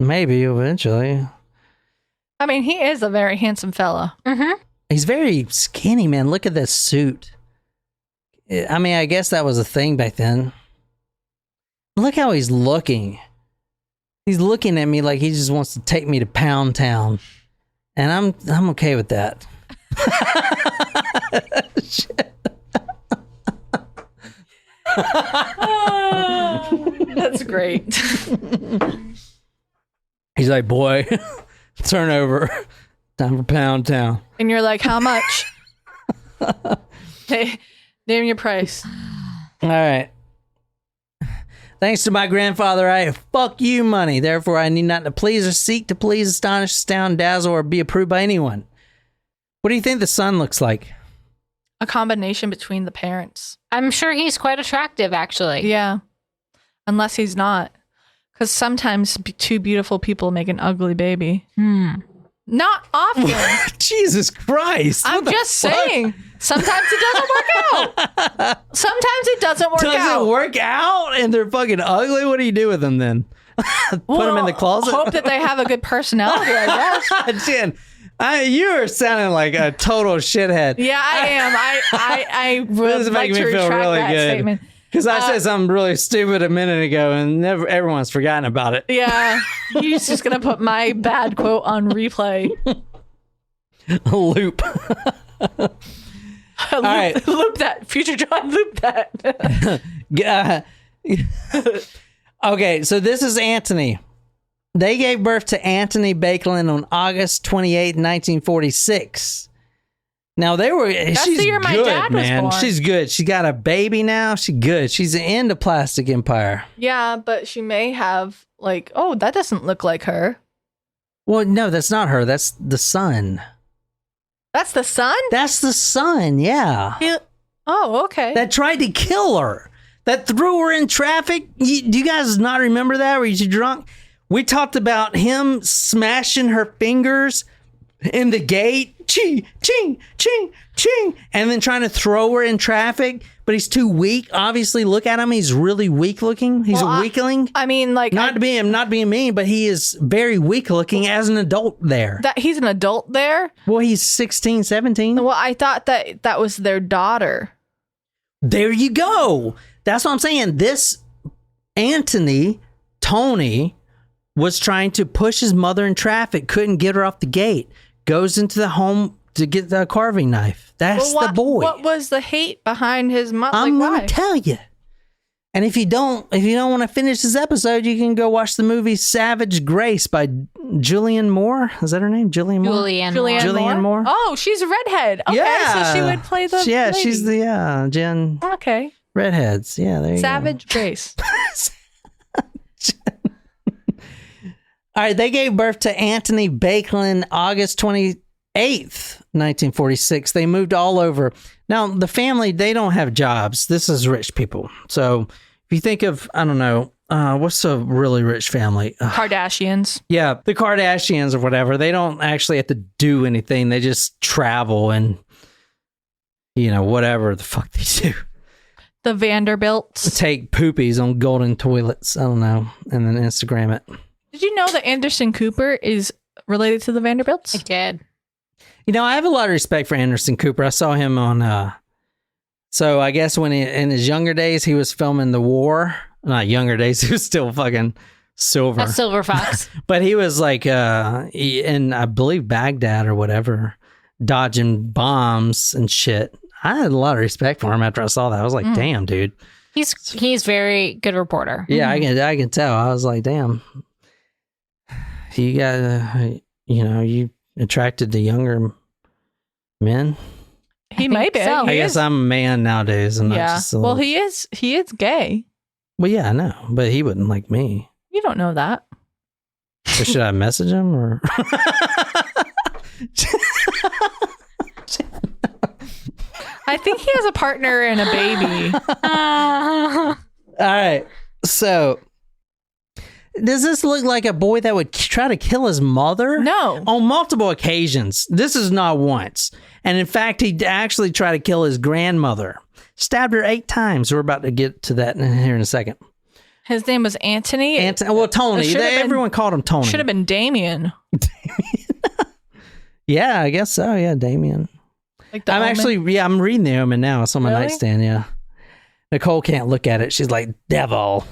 Maybe eventually. I mean, he is a very handsome fella. Mm-hmm. He's very skinny, man. Look at this suit. I mean, I guess that was a thing back then. Look how he's looking. He's looking at me like he just wants to take me to Pound Town. And I'm okay with that. That's great. He's like, boy, turn over. Time for Pound Town. And you're like, how much? Hey, name your price. All right. Thanks to my grandfather, I have fuck you money. Therefore, I need not to please or seek to please, astonish, astound, dazzle, or be approved by anyone. What do you think the son looks like? A combination between the parents. I'm sure he's quite attractive, actually. Yeah. Unless he's not. Because sometimes two beautiful people make an ugly baby. Not often. Jesus Christ. I'm just saying. Sometimes it doesn't work out. Sometimes it doesn't work out. Does it work out and they're fucking ugly? What do you do with them then? Put them in the closet? Hope that they have a good personality, I guess. Jen, you are sounding like a total shithead. Yeah, I am. I would like to retract that statement. Because I said something really stupid a minute ago and everyone's forgotten about it. Yeah. He's just going to put my bad quote on replay. A loop. All right. Loop that. Future John, loop that. Okay, so this is Antony. They gave birth to Antony Baekeland on August 28, 1946. Now That's she's the year my good, dad was man. born. She's good. She got a baby now. She's good. She's in the plastic empire. Yeah, but she may have that doesn't look like her. Well, no, that's not her. That's the son. That's the son? That's the son, yeah. Oh, okay. That tried to kill her. That threw her in traffic. Do you guys not remember that? Were you drunk? We talked about him smashing her fingers in the gate. Ching, ching, ching, ching. And then trying to throw her in traffic. But he's too weak. Obviously, look at him. He's really weak looking. He's a weakling. I mean, not being mean, but he is very weak looking as an adult there. that he's an adult there? Well, he's 16, 17. Well, I thought that was their daughter. There you go. That's what I'm saying. This Tony, was trying to push his mother in traffic, couldn't get her off the gate, goes into the home to get the carving knife. That's the boy. What was the hate behind his mother? I'm going to tell you. And if you don't want to finish this episode, you can go watch the movie Savage Grace by Julianne Moore. Is that her name? Julianne Moore? Julianne Moore. Oh, she's a redhead. Okay, yeah. so she would play the lady. She's the Jen. Okay. Redheads. Yeah, there you Savage Grace. All right, they gave birth to Antony Baekeland August 28th, 1946. They moved all over. Now, the family, they don't have jobs. This is rich people. So if you think of, I don't know, what's a really rich family? Kardashians. Yeah, the Kardashians or whatever. They don't actually have to do anything. They just travel and, whatever the fuck they do. The Vanderbilts. Take poopies on golden toilets. I don't know. And then Instagram it. Did you know that Anderson Cooper is related to the Vanderbilts? I did. I have a lot of respect for Anderson Cooper. I saw him on, so I guess when in his younger days, he was filming The War. Not younger days, he was still fucking silver. A silver fox. But he was like, in, I believe, Baghdad or whatever, dodging bombs and shit. I had a lot of respect for him after I saw that. I was like, damn, dude. He's very good reporter. Yeah, I can tell. I was like, damn. You got, you attracted to younger men. He may be. so. I guess I'm a man nowadays. And Yeah. not just a Well, little... he is gay. Well, yeah, I know, but he wouldn't like me. You don't know that. So should I message him or? I think he has a partner and a baby. All right. So, does this look like a boy that would try to kill his mother? No. On multiple occasions. This is not once. And in fact, he actually tried to kill his grandmother. Stabbed her 8 times. We're about to get to that here in a second. His name was Antony. Well, Tony. It should have been- Everyone called him Tony. Should have been Damien. Yeah, I guess so. Yeah, Damien. Like the I'm Omen. actually, I'm reading the Omen now. It's on my Really? nightstand, yeah. Nicole can't look at it. She's like, devil.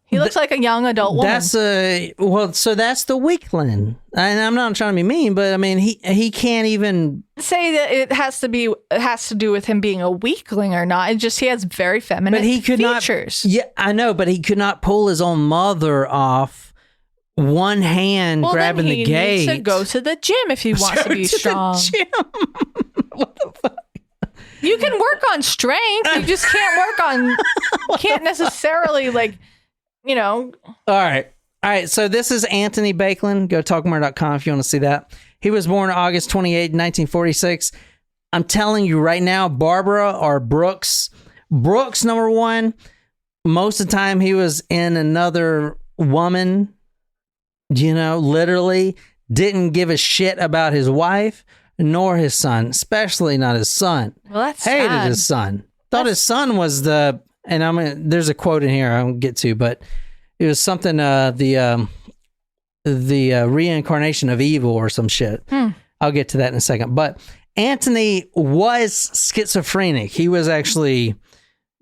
He looks like a young adult woman. That's so that's the weakling. And I'm not trying to be mean, but I mean, he can't even say that it has to do with him being a weakling or not. It just he has very feminine but he could features. not. Yeah, I know, but he could not pull his own mother off one hand grabbing then the gate. Needs to go to the gym if he wants to be strong. What the fuck? You can work on strength. You just can't work on. Can't necessarily like know. All right. So this is Antony Baekeland. Go to talkmore.com if you want to see that. He was born August 28, 1946. I'm telling you right now, Barbara or Brooks. Brooks, number one, most of the time he was in another woman, literally didn't give a shit about his wife nor his son, especially not his son. Well, that's hated sad. his son. Thought his son was there's a quote in here I won't get to, but it was something the reincarnation of evil or some shit. I'll get to that in a second. But Antony was schizophrenic. He was actually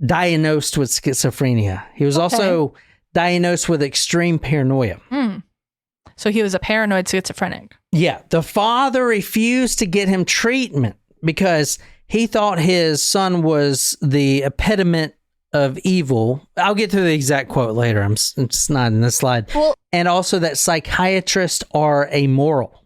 diagnosed with schizophrenia. He was also diagnosed with extreme paranoia. So he was a paranoid schizophrenic. Yeah. The father refused to get him treatment because he thought his son was the epitome of evil. I'll get to the exact quote later. It's not in this slide. Well, and also that psychiatrists are amoral.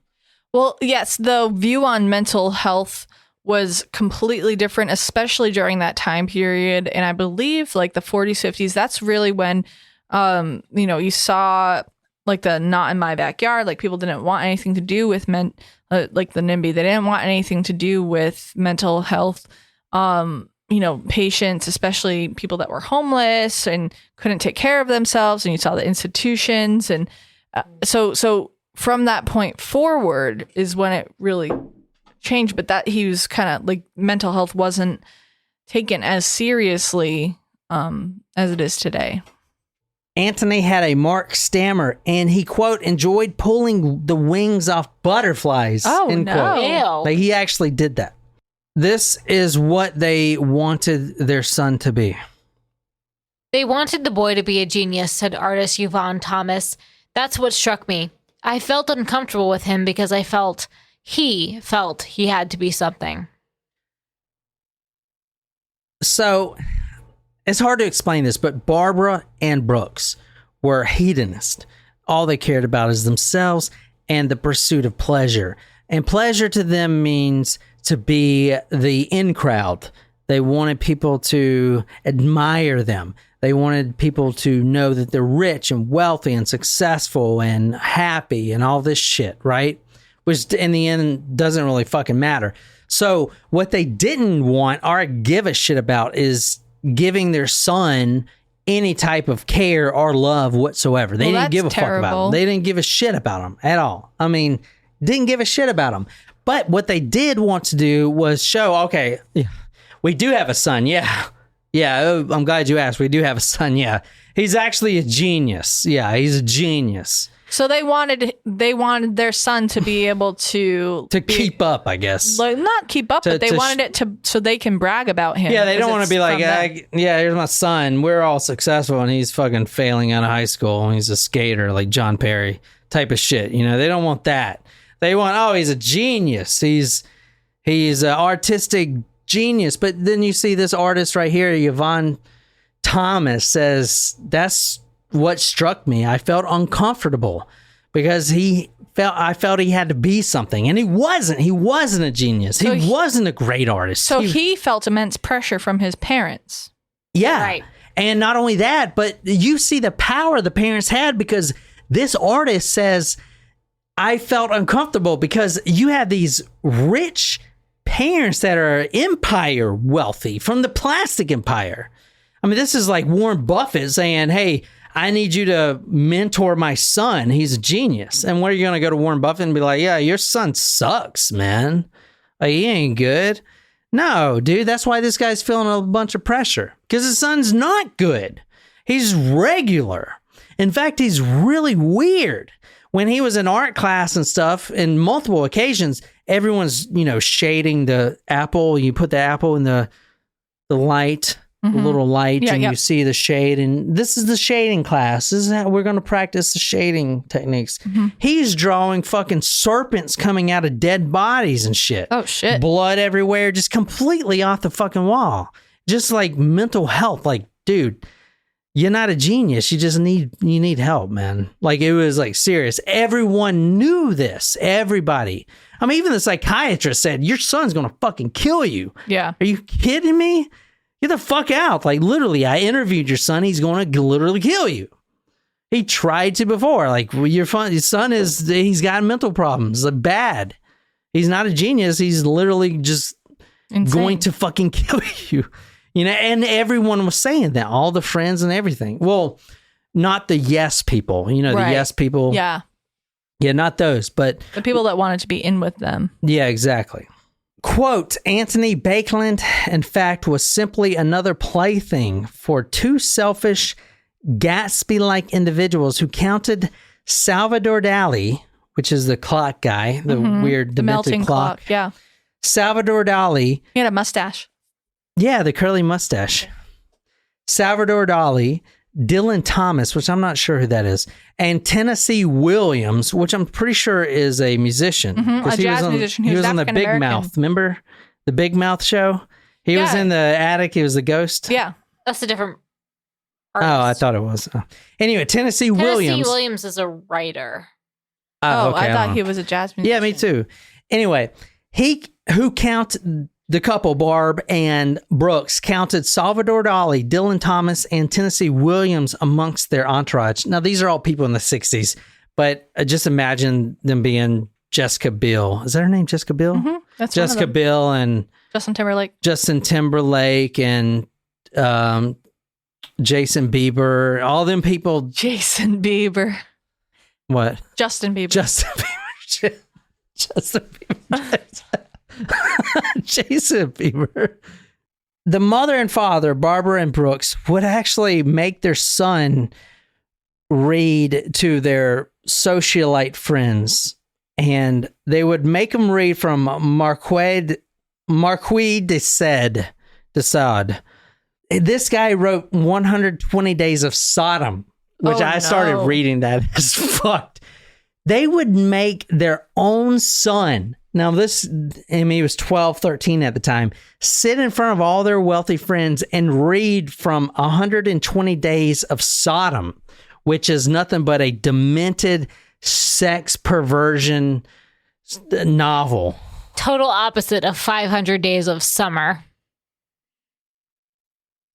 Well, yes, the view on mental health was completely different, especially during that time period. And I believe like the 40s, 50s, that's really when, you saw like the not in my backyard, like people didn't want anything to do with like the NIMBY. They didn't want anything to do with mental health, patients, especially people that were homeless and couldn't take care of themselves. And you saw the institutions. And so from that point forward is when it really changed, but that he was kind of like mental health wasn't taken as seriously as it is today. Antony had a marked stammer and he, quote, enjoyed pulling the wings off butterflies. Oh, end no. quote. Like he actually did that. This is what they wanted their son to be. They wanted the boy to be a genius, said artist Yvonne Thomas. That's what struck me. I felt uncomfortable with him because I felt he had to be something. So it's hard to explain this, but Barbara and Brooks were hedonists. All they cared about is themselves and the pursuit of pleasure. And pleasure to them means to be the in crowd. They wanted people to admire them. They wanted people to know that they're rich and wealthy and successful and happy and all this shit, right? Which in the end doesn't really fucking matter. So what they didn't want or give a shit about is giving their son any type of care or love whatsoever. They didn't give a fuck about him. They didn't give a shit about him at all. I mean, didn't give a shit about him. But what they did want to do was show, okay, we do have a son, yeah. Yeah, I'm glad you asked. We do have a son, yeah. He's actually a genius. Yeah, he's a genius. So they wanted their son to be able to keep up, I guess. Like, not keep up, but they wanted it to so they can brag about him. Yeah, they don't want to be like, here's my son. We're all successful, and he's fucking failing out of high school, and he's a skater like John Perry type of shit. They don't want that. They want, he's a genius. He's an artistic genius. But then you see this artist right here, Yvonne Thomas, says that's what struck me. I felt uncomfortable because I felt he had to be something, and he wasn't. He wasn't a genius. He wasn't a great artist. So he felt immense pressure from his parents. Yeah. Right. And not only that, but you see the power the parents had, because this artist says, I felt uncomfortable because you have these rich parents that are empire wealthy from the plastic empire. I mean, this is like Warren Buffett saying, hey, I need you to mentor my son. He's a genius. And what are you going to go to Warren Buffett and be like, yeah, your son sucks, man. Like, he ain't good. No, dude, that's why this guy's feeling a bunch of pressure, because his son's not good. He's regular. In fact, he's really weird. When he was in art class and stuff, in multiple occasions, everyone's, shading the apple. You put the apple in the light, the little light, you see the shade. And this is the shading class. This is how we're going to practice the shading techniques. Mm-hmm. He's drawing fucking serpents coming out of dead bodies and shit. Oh, shit. Blood everywhere, just completely off the fucking wall. Just like mental health. Like, dude, you're not a genius. You just need help, man. Like, it was like serious. Everyone knew this. Everybody. I mean, even the psychiatrist said, your son's going to fucking kill you. Yeah. Are you kidding me? Get the fuck out. Like, literally, I interviewed your son. He's going to literally kill you. He tried to before. Like, well, your son he's got mental problems. Like, bad. He's not a genius. He's literally just going to fucking kill you. You know, and everyone was saying that. All the friends and everything. Well, not the yes people. You know, the yes people. Yeah. Yeah, not those, but the people that wanted to be in with them. Yeah, exactly. Quote, Antony Baekeland, in fact, was simply another plaything for two selfish, Gatsby-like individuals who counted Salvador Dali, which is the clock guy, the weird demented melting clock. Yeah. Salvador Dali. He had a mustache. Yeah, the curly mustache. Salvador Dali, Dylan Thomas, which I'm not sure who that is, and Tennessee Williams, which I'm pretty sure is a musician. A jazz musician. He was on the Big Mouth. Remember the Big Mouth show? He was in the attic. He was the ghost. Yeah. That's a different artist. Oh, I thought it was. Anyway, Tennessee Williams. Tennessee Williams is a writer. Oh, okay, I thought he was a jazz musician. Yeah, me too. Anyway, who counted the couple, Barb and Brooks, counted Salvador Dali, Dylan Thomas, and Tennessee Williams amongst their entourage. Now, these are all people in the 60s, but just imagine them being Jessica Biel. Is that her name, Jessica Biel? Mm-hmm. That's Jessica Biel and Justin Timberlake and Jason Bieber, all them people. Jason Bieber. What? Justin Bieber. Justin Bieber. Justin Bieber. Jason Bieber. The mother and father, Barbara and Brooks, would actually make their son read to their socialite friends, and they would make him read from Marquis de Sade. This guy wrote 120 Days of Sodom, which I started reading that as fucked. They would make their own son. Now, he was 12, 13 at the time, sit in front of all their wealthy friends and read from 120 Days of Sodom, which is nothing but a demented sex perversion novel. Total opposite of 500 Days of Summer.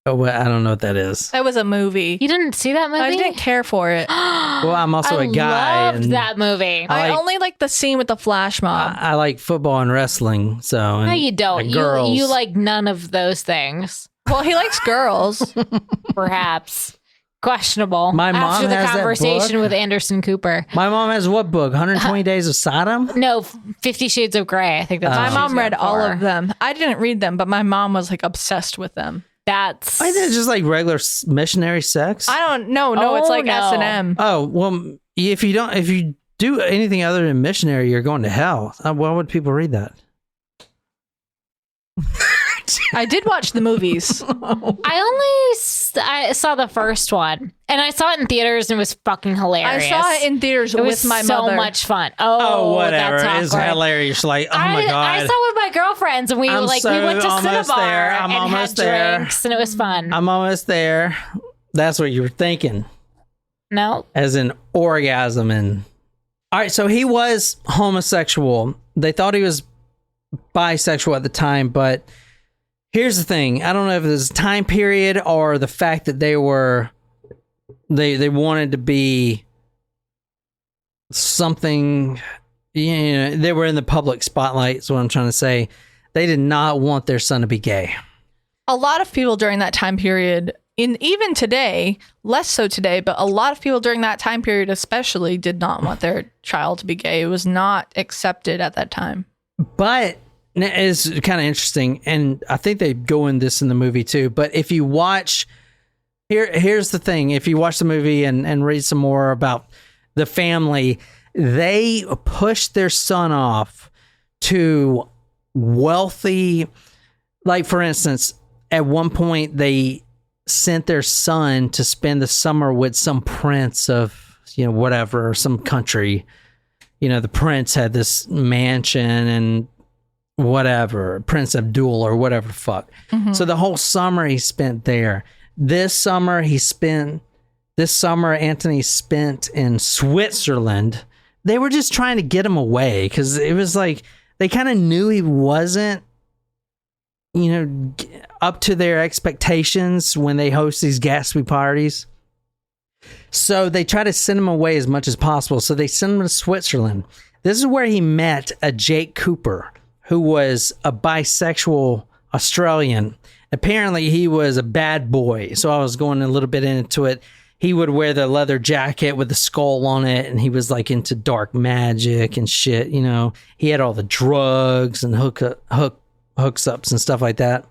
Oh, well, I don't know what that is. That was a movie. You didn't see that movie? I didn't care for it. Well, I'm also a guy. I loved that movie. I only like the scene with the flash mob. I like football and wrestling. So no, you don't. Girls. You like none of those things. Well, he likes girls. Perhaps. Questionable. My mom After the has that conversation book. with Anderson Cooper. My mom has what book? 120 Days of Sodom? No, 50 Shades of Grey. I think that's My what mom she's read going all for. of them. I didn't read them, but my mom was like obsessed with them. That's... I think it's just like regular missionary sex. I don't know. No, it's like S&M. Oh, well, if you do anything other than missionary, you're going to hell. Why would people read that? I did watch the movies. I saw the first one, and I saw it in theaters, and it was fucking hilarious. I saw it in theaters with my so mother. so much fun. Whatever. That's It's awkward. hilarious. Like, oh my God. I saw it with my girlfriends, and we I'm went to almost Cinnabar there. I'm and had almost there. drinks, and it was fun. I'm almost there. That's what you were thinking. No. As in orgasm. And all right, so he was homosexual. They thought he was bisexual at the time, but here's the thing. I don't know if it was a time period or the fact that they wanted to be something, they were in the public spotlight, is what I'm trying to say. They did not want their son to be gay. A lot of people during that time period, even today, less so today, but a lot of people during that time period especially did not want their child to be gay. It was not accepted at that time. But it's kind of interesting, and I think they go in this in the movie too. But if you watch, here's the thing: if you watch the movie and read some more about the family, they pushed their son off to wealthy. Like, for instance, at one point they sent their son to spend the summer with some prince of whatever, or some country. The prince had this mansion and whatever, Prince Abdul or whatever the fuck. Mm-hmm. So the whole summer he spent there. This summer Antony spent in Switzerland. They were just trying to get him away because it was like they kind of knew he wasn't, up to their expectations when they host these Gatsby parties. So they try to send him away as much as possible. So they send him to Switzerland. This is where he met a Jake Cooper, who was a bisexual Australian. Apparently, he was a bad boy. So I was going a little bit into it. He would wear the leather jacket with the skull on it, and he was like into dark magic and shit. You know, he had all the drugs and hookups and stuff like that,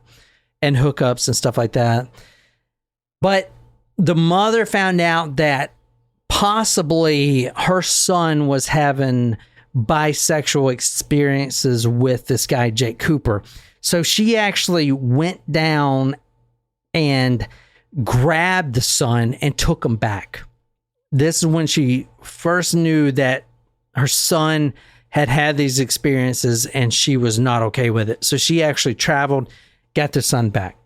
and hookups and stuff like that. But the mother found out that possibly her son was having bisexual experiences with this guy, Jake Cooper. So she actually went down and grabbed the son and took him back. This is when she first knew that her son had these experiences and she was not okay with it. So she actually traveled, got the son back.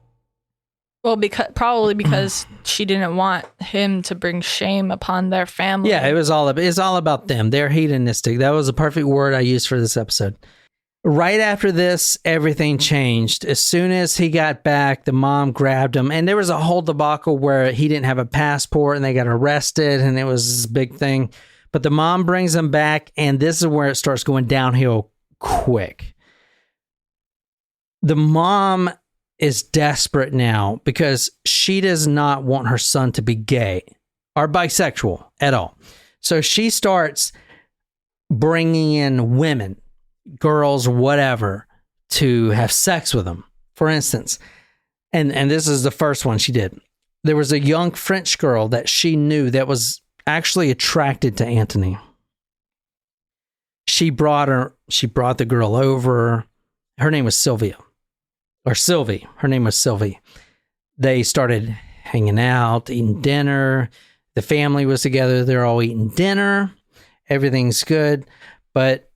Well, because she didn't want him to bring shame upon their family. Yeah, it's all about them. They're hedonistic. That was a perfect word I used for this episode. Right after this, everything changed. As soon as he got back, the mom grabbed him, and there was a whole debacle where he didn't have a passport and they got arrested, and it was this big thing. But the mom brings him back, and this is where it starts going downhill quick. The mom is desperate now because she does not want her son to be gay or bisexual at all. So she starts bringing in women, girls, whatever, to have sex with him. For instance, and this is the first one she did. There was a young French girl that she knew that was actually attracted to Antony. She brought the girl over. Her name was Sylvie. Her name was Sylvie. They started hanging out, eating dinner. The family was together. They're all eating dinner. Everything's good. But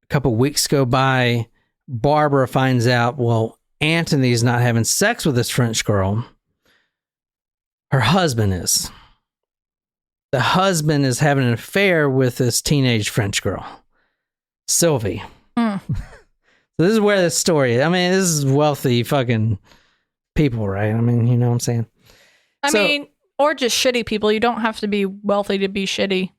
a couple weeks go by. Barbara finds out, well, Antony's not having sex with this French girl. Her husband is. The husband is having an affair with this teenage French girl, Sylvie. So this is where this story is. I mean, this is wealthy fucking people, right? I mean, you know what I'm saying? I mean, or just shitty people. You don't have to be wealthy to be shitty.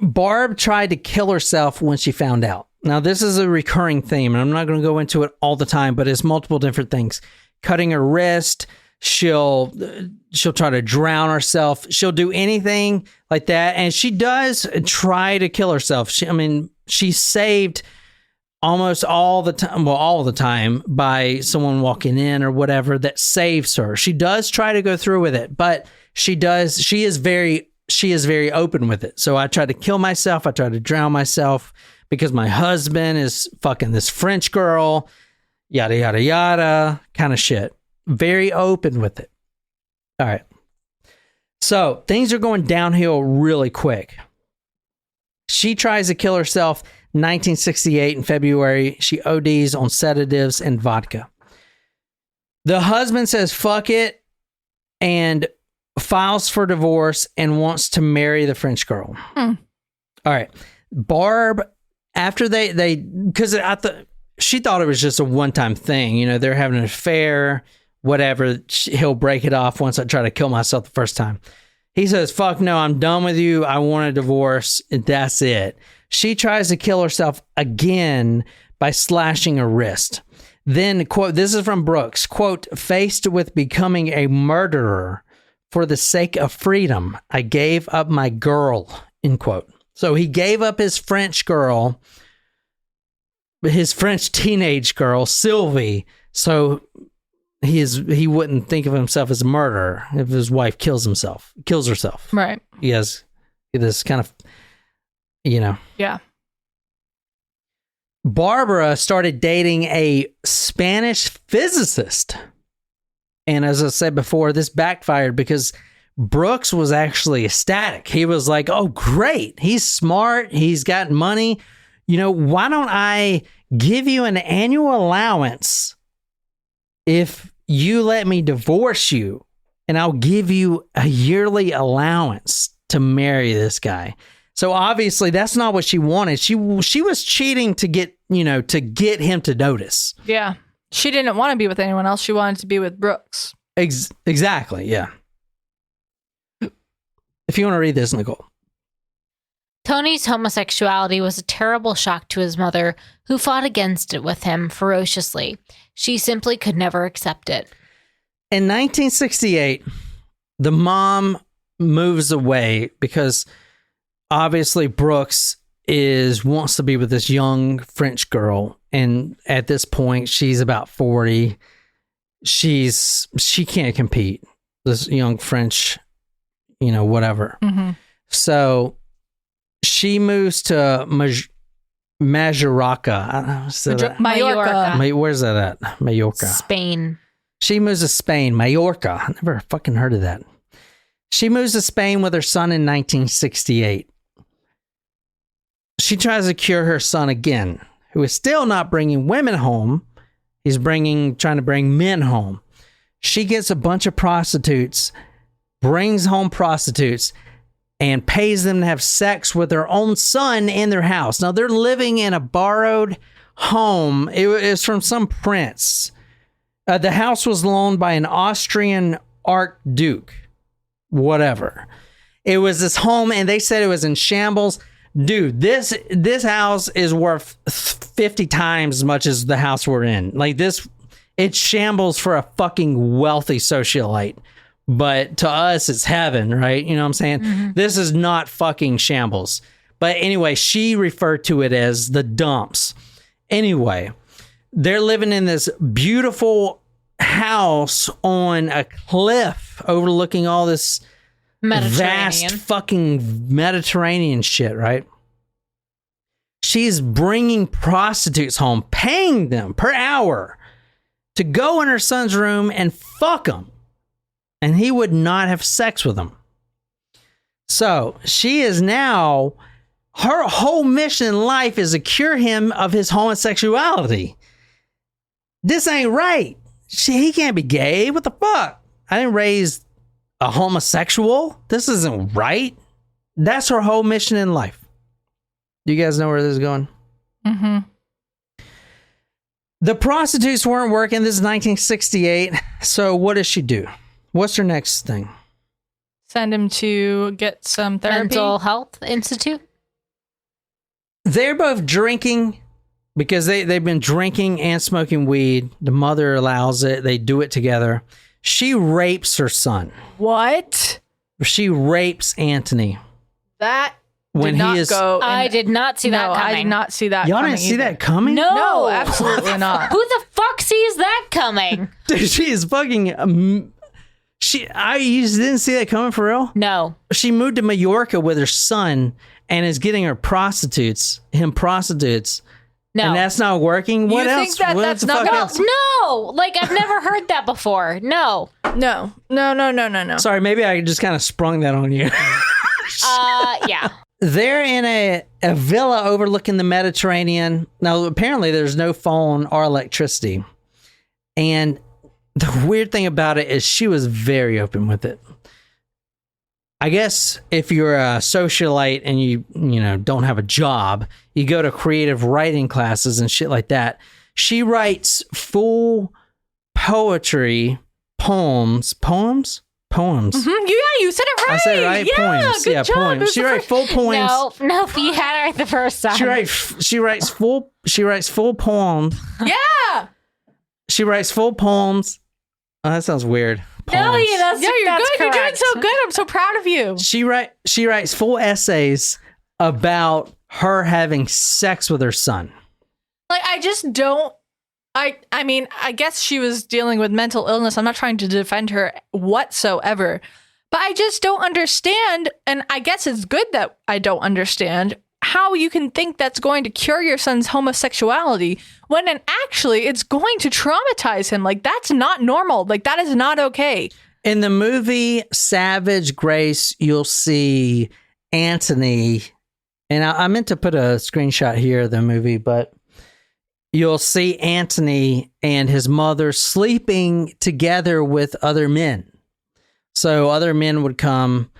Barb tried to kill herself when she found out. Now, this is a recurring theme, and I'm not going to go into it all the time, but it's multiple different things. Cutting her wrist, she'll try to drown herself. She'll do anything like that, and she does try to kill herself. She saved almost all the time by someone walking in or whatever that saves her. She does try to go through with it, but she is very open with it. So I try to kill myself. I try to drown myself because my husband is fucking this French girl, yada, yada, yada, kind of shit. Very open with it. All right. So things are going downhill really quick. She tries to kill herself 1968 in February. She ODs on sedatives and vodka. The husband says fuck it and files for divorce and wants to marry the French girl. All right. Barb, after because she thought it was just a one-time thing. You know, they're having an affair, whatever. He'll break it off once I try to kill myself the first time. He says, fuck no, I'm done with you. I want a divorce. And that's it. She tries to kill herself again by slashing her wrist. Then, quote, this is from Brooks, quote, faced with becoming a murderer for the sake of freedom, I gave up my girl, end quote. So he gave up his French girl, his French teenage girl, Sylvie, so he wouldn't think of himself as a murderer if his wife kills herself. Right. He has this kind of, you know. Yeah. Barbara started dating a Spanish physicist. And as I said before, this backfired because Brooks was actually ecstatic. He was like, oh, great. He's smart. He's got money. You know, why don't I give you an annual allowance if you let me divorce you, and I'll give you a yearly allowance to marry this guy. So obviously that's not what she wanted. She was cheating to get him to notice. Yeah. She didn't want to be with anyone else. She wanted to be with Brooks. Exactly. Yeah. If you want to read this, Nicole. Tony's homosexuality was a terrible shock to his mother, who fought against it with him ferociously. She simply could never accept it. In 1968, the mom moves away because obviously Brooks wants to be with this young French girl, and at this point she's about 40. She can't compete. This young French, whatever. Mm-hmm. So she moves to Majorca. I don't know, Mallorca. Where's that at? Mallorca. Spain. She moves to Spain. Mallorca. I never fucking heard of that. She moves to Spain with her son in 1968. She tries to cure her son again, who is still not bringing women home. He's trying to bring men home. She gets a bunch of prostitutes, brings home prostitutes, and pays them to have sex with their own son in their house. Now, they're living in a borrowed home. It was from some prince. The house was loaned by an Austrian archduke. Whatever. It was this home, and they said it was in shambles. Dude, this house is worth 50 times as much as the house we're in. Like this, it's shambles for a fucking wealthy socialite. But to us, it's heaven, right? You know what I'm saying? Mm-hmm. This is not fucking shambles. But anyway, she referred to it as the dumps. Anyway, they're living in this beautiful house on a cliff overlooking all this vast fucking Mediterranean shit, right? She's bringing prostitutes home, paying them per hour to go in her son's room and fuck them. And he would not have sex with them. So she is now, her whole mission in life is to cure him of his homosexuality. This ain't right. He can't be gay. What the fuck? I didn't raise a homosexual. This isn't right. That's her whole mission in life. Do you guys know where this is going? Mm-hmm. The prostitutes weren't working. This is 1968. So what does she do? What's her next thing? Send him to get some therapy. Mental Health Institute. They're both drinking because they've been drinking and smoking weed. The mother allows it. They do it together. She rapes her son. What? She rapes Antony. That when did not he is, go. I did not see that coming. I did not see that y'all coming. didn't see that coming? No, absolutely not. Who the fuck sees that coming? Dude, she is fucking. You didn't see that coming for real? No. She moved to Mallorca with her son and is getting him prostitutes. No. And that's not working? What You else? think that's not fuck gonna- else? No. Like, I've never heard that before. No. No. Sorry, maybe I just kind of sprung that on you. Yeah. They're in a villa overlooking the Mediterranean. Now, apparently there's no phone or electricity. And the weird thing about it is she was very open with it. I guess if you're a socialite and you don't have a job, you go to creative writing classes and shit like that. She writes full poetry, poems. Mm-hmm. Yeah, you said it right. I said it right. Yeah, Poems. good job. Poems. She writes full poems. No, you had it right the first time. She writes full poems. Yeah. She writes full poems. Oh, that sounds weird. No, Poems. that's You're good. correct. You're doing so good. I'm so proud of you. She writes full essays about her having sex with her son. Like, I just don't. I mean, I guess she was dealing with mental illness. I'm not trying to defend her whatsoever, but I just don't understand. And I guess it's good that I don't understand how you can think that's going to cure your son's homosexuality when actually it's going to traumatize him. Like, that's not normal. Like, that is not okay. In the movie Savage Grace, you'll see Antony, and I meant to put a screenshot here of the movie, but you'll see Antony and his mother sleeping together with other men. So other men would come,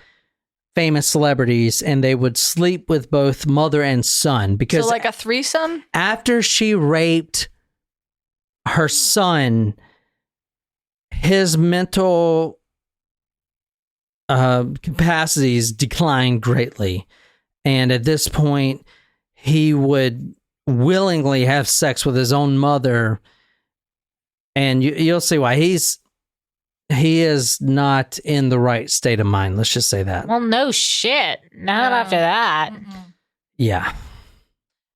famous celebrities, and they would sleep with both mother and son. Because So like a threesome? after she raped her son, his mental capacities declined greatly. And at this point, he would willingly have sex with his own mother. And you'll see why. He is not in the right state of mind. Let's just say that. Well, no shit. Not after that. Yeah.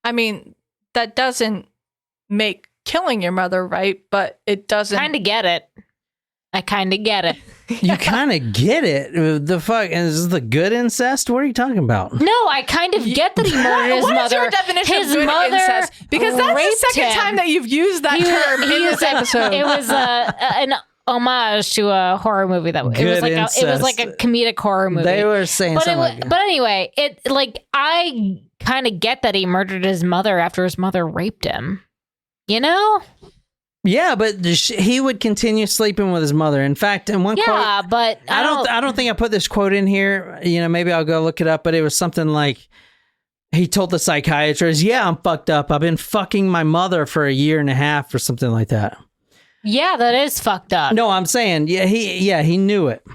I mean, that doesn't make killing your mother right, but it doesn't. Kind of get it. I kind of get it. You kind of get it. The fuck? Is this the good incest? What are you talking about? No, I kind of get that he murdered his What mother. is your definition His of good mother incest? Because that's the raped second him. time that you've used that term in this episode. It was an homage to a horror movie that it was Good like a incest. comedic horror movie. They were saying but something. but anyway, I kind of get that he murdered his mother after his mother raped him. You know? Yeah, but he would continue sleeping with his mother. In fact, in one quote, but I don't think I put this quote in here. You know, maybe I'll go look it up. But it was something like he told the psychiatrist, "Yeah, I'm fucked up. I've been fucking my mother for 1.5 years or something like that." Yeah, that is fucked up. No, I'm saying, he knew it.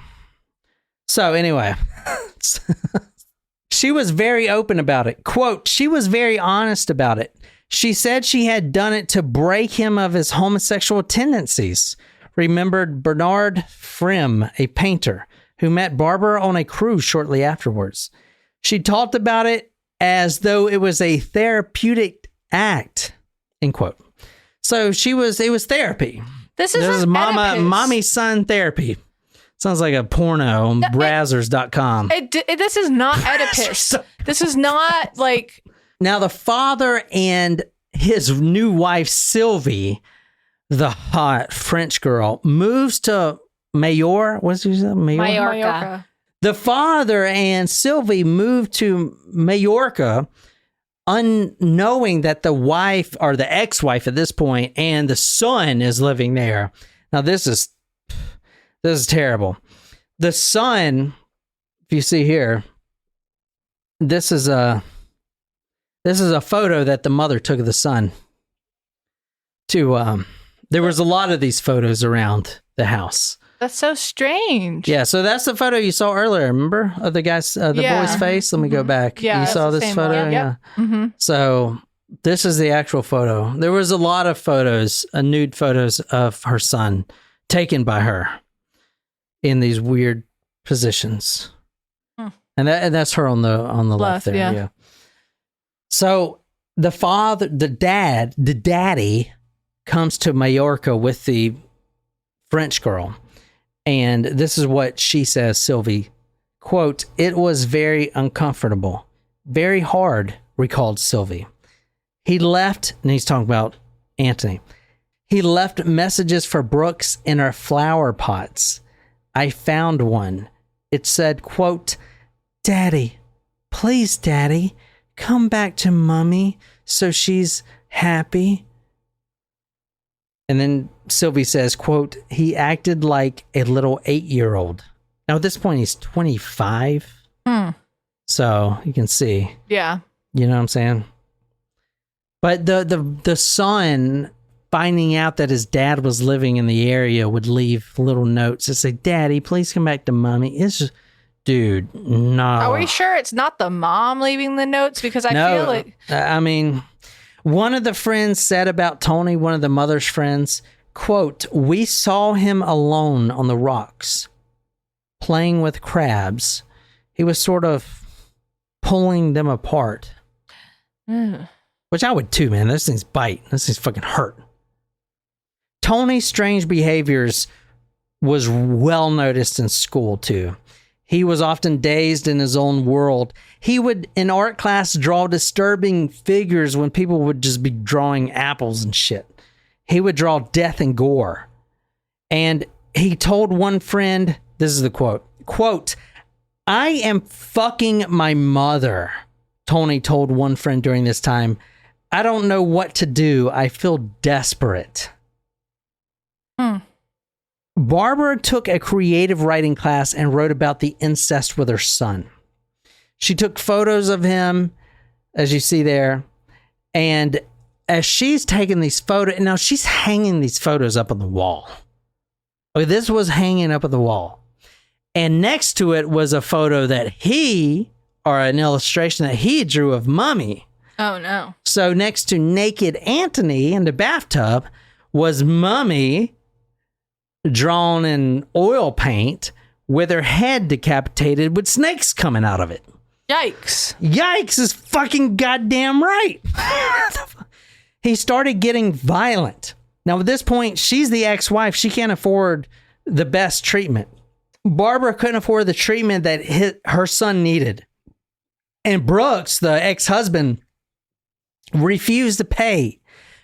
So anyway, she was very open about it. Quote, she was very honest about it. She said she had done it to break him of his homosexual tendencies. Remembered Bernard Frimm, a painter, who met Barbara on a cruise shortly afterwards. She talked about it as though it was a therapeutic act, end quote. So it was therapy. This is mommy son therapy. Sounds like a porno on Brazzers.com. This is not Oedipus. This is not like... Now, the father and his new wife, Sylvie, the hot French girl, moves to Mallorca. The father and Sylvie moved to Mallorca, unknowing that the wife, or the ex-wife at this point, and the son is living there. Now, this is terrible. The son, if you see here, this is a photo that the mother took of the son. There was a lot of these photos around the house. That's so strange. Yeah, so that's the photo you saw earlier. Remember of the guy's, boy's face. Let me go back. Yeah, you that's saw the this same photo. one. Yeah. Yep. So this is the actual photo. There was a lot of photos, nude photos of her son taken by her in these weird positions, and that's her on the left there. Yeah. So the daddy comes to Mallorca with the French girl. And this is what she says, Sylvie. Quote, it was very uncomfortable, very hard, recalled Sylvie. He left, and he's talking about Antony. He left messages for Brooks in our flower pots. I found one. It said, quote, Daddy, please, Daddy, come back to Mommy so she's happy. And then Sylvie says, quote, he acted like a little 8-year-old. Now, at this point, he's 25. So you can see. Yeah. You know what I'm saying? But the son, finding out that his dad was living in the area, would leave little notes that say, Daddy, please come back to Mommy. It's just, dude, no. Are we sure it's not the mom leaving the notes? Because I feel like... I mean... One of the friends said about Tony, one of the mother's friends, quote, we saw him alone on the rocks, playing with crabs. He was sort of pulling them apart. Which I would too, man. Those things bite. Those things fucking hurt. Tony's strange behaviors was well noticed in school too. He was often dazed in his own world. He would, in art class, draw disturbing figures when people would just be drawing apples and shit. He would draw death and gore. And he told one friend, this is the quote, I am fucking my mother, Tony told one friend during this time. I don't know what to do. I feel desperate. Barbara took a creative writing class and wrote about the incest with her son. She took photos of him, as you see there, and as she's taking these photos, now she's hanging these photos up on the wall. Okay, this was hanging up on the wall. And next to it was a photo that or an illustration that he drew of Mummy. Oh, no. So next to naked Antony in the bathtub was Mummy drawn in oil paint with her head decapitated with snakes coming out of it. Yikes. Yikes is fucking goddamn right. He started getting violent. Now, at this point, she's the ex-wife. She can't afford the best treatment. Barbara couldn't afford the treatment that her son needed. And Brooks, the ex-husband, refused to pay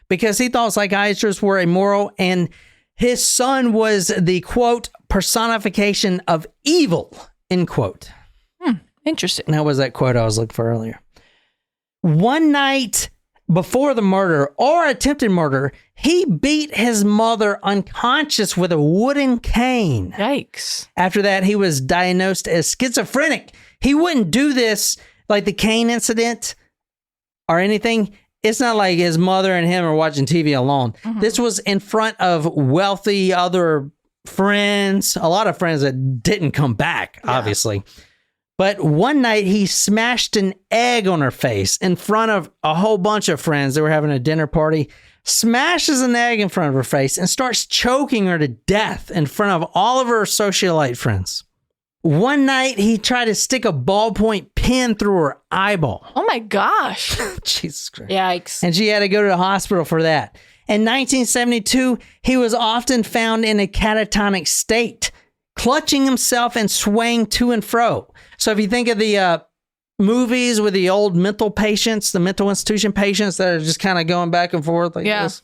because he thought psychiatrists were immoral and his son was the, quote, personification of evil, end quote. Interesting. That was that quote I was looking for earlier. One night before the murder or attempted murder, he beat his mother unconscious with a wooden cane. Yikes. After that, he was diagnosed as schizophrenic. He wouldn't do this like the cane incident or anything. It's not like his mother and him are watching TV alone. Mm-hmm. This was in front of wealthy other friends, a lot of friends that didn't come back, obviously. But one night he smashed an egg on her face in front of a whole bunch of friends. They were having a dinner party. Smashes an egg in front of her face and starts choking her to death in front of all of her socialite friends. One night he tried to stick a ballpoint pen through her eyeball. Oh my gosh. Jesus Christ. Yikes. And she had to go to the hospital for that. In 1972, he was often found in a catatonic state, clutching himself and swaying to and fro. So if you think of the movies with the old mental patients, the mental institution patients that are just kind of going back and forth like this,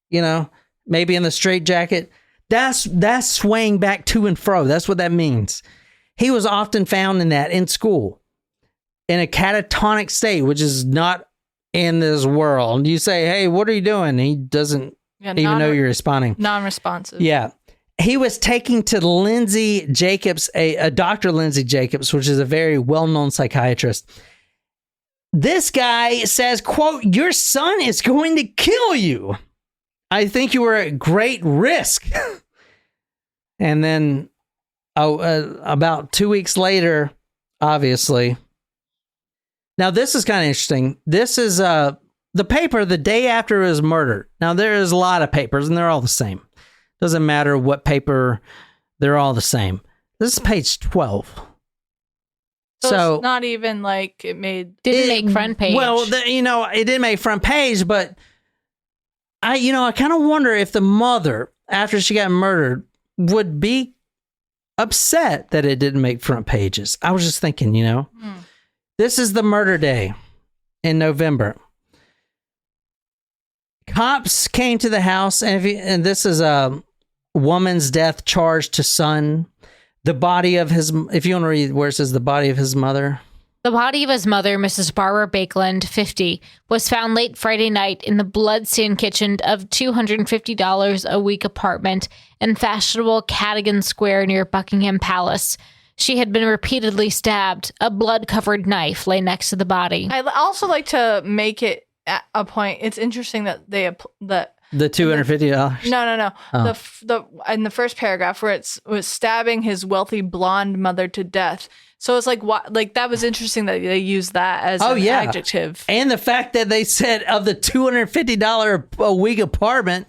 you know, maybe in the straitjacket, that's swaying back to and fro. That's what that means. He was often found in school in a catatonic state, which is not in this world. You say, hey, what are you doing? He doesn't even know you're responding. Non-responsive. Yeah. He was taken to Lindsay Jacobs, a Dr. Lindsay Jacobs, which is a very well-known psychiatrist. This guy says, quote, your son is going to kill you. I think you were at great risk. And then about 2 weeks later, obviously. Now, this is kind of interesting. This is the paper the day after he was murdered. Now, there is a lot of papers, and they're all the same. Doesn't matter what paper, they're all the same. This is page 12. So it's not even like it didn't make front page. Well, it didn't make front page, but I kind of wonder if the mother, after she got murdered, would be upset that it didn't make front pages. I was just thinking, This is the murder day in November. Cops came to the house, and this is a woman's death charged to son. The body of his, if you want to read where it says the body of his mother. The body of his mother, Mrs. Barbara Baekeland, 50, was found late Friday night in the blood-stained kitchen of $250 a week apartment in fashionable Cadogan Square near Buckingham Palace. She had been repeatedly stabbed. A blood-covered knife lay next to the body. I also like to make it a point. It's interesting that the $250. No. Oh. The in the first paragraph where it was stabbing his wealthy blonde mother to death. So it's like that was interesting that they used that as an adjective. And the fact that they said of the $250 a week apartment,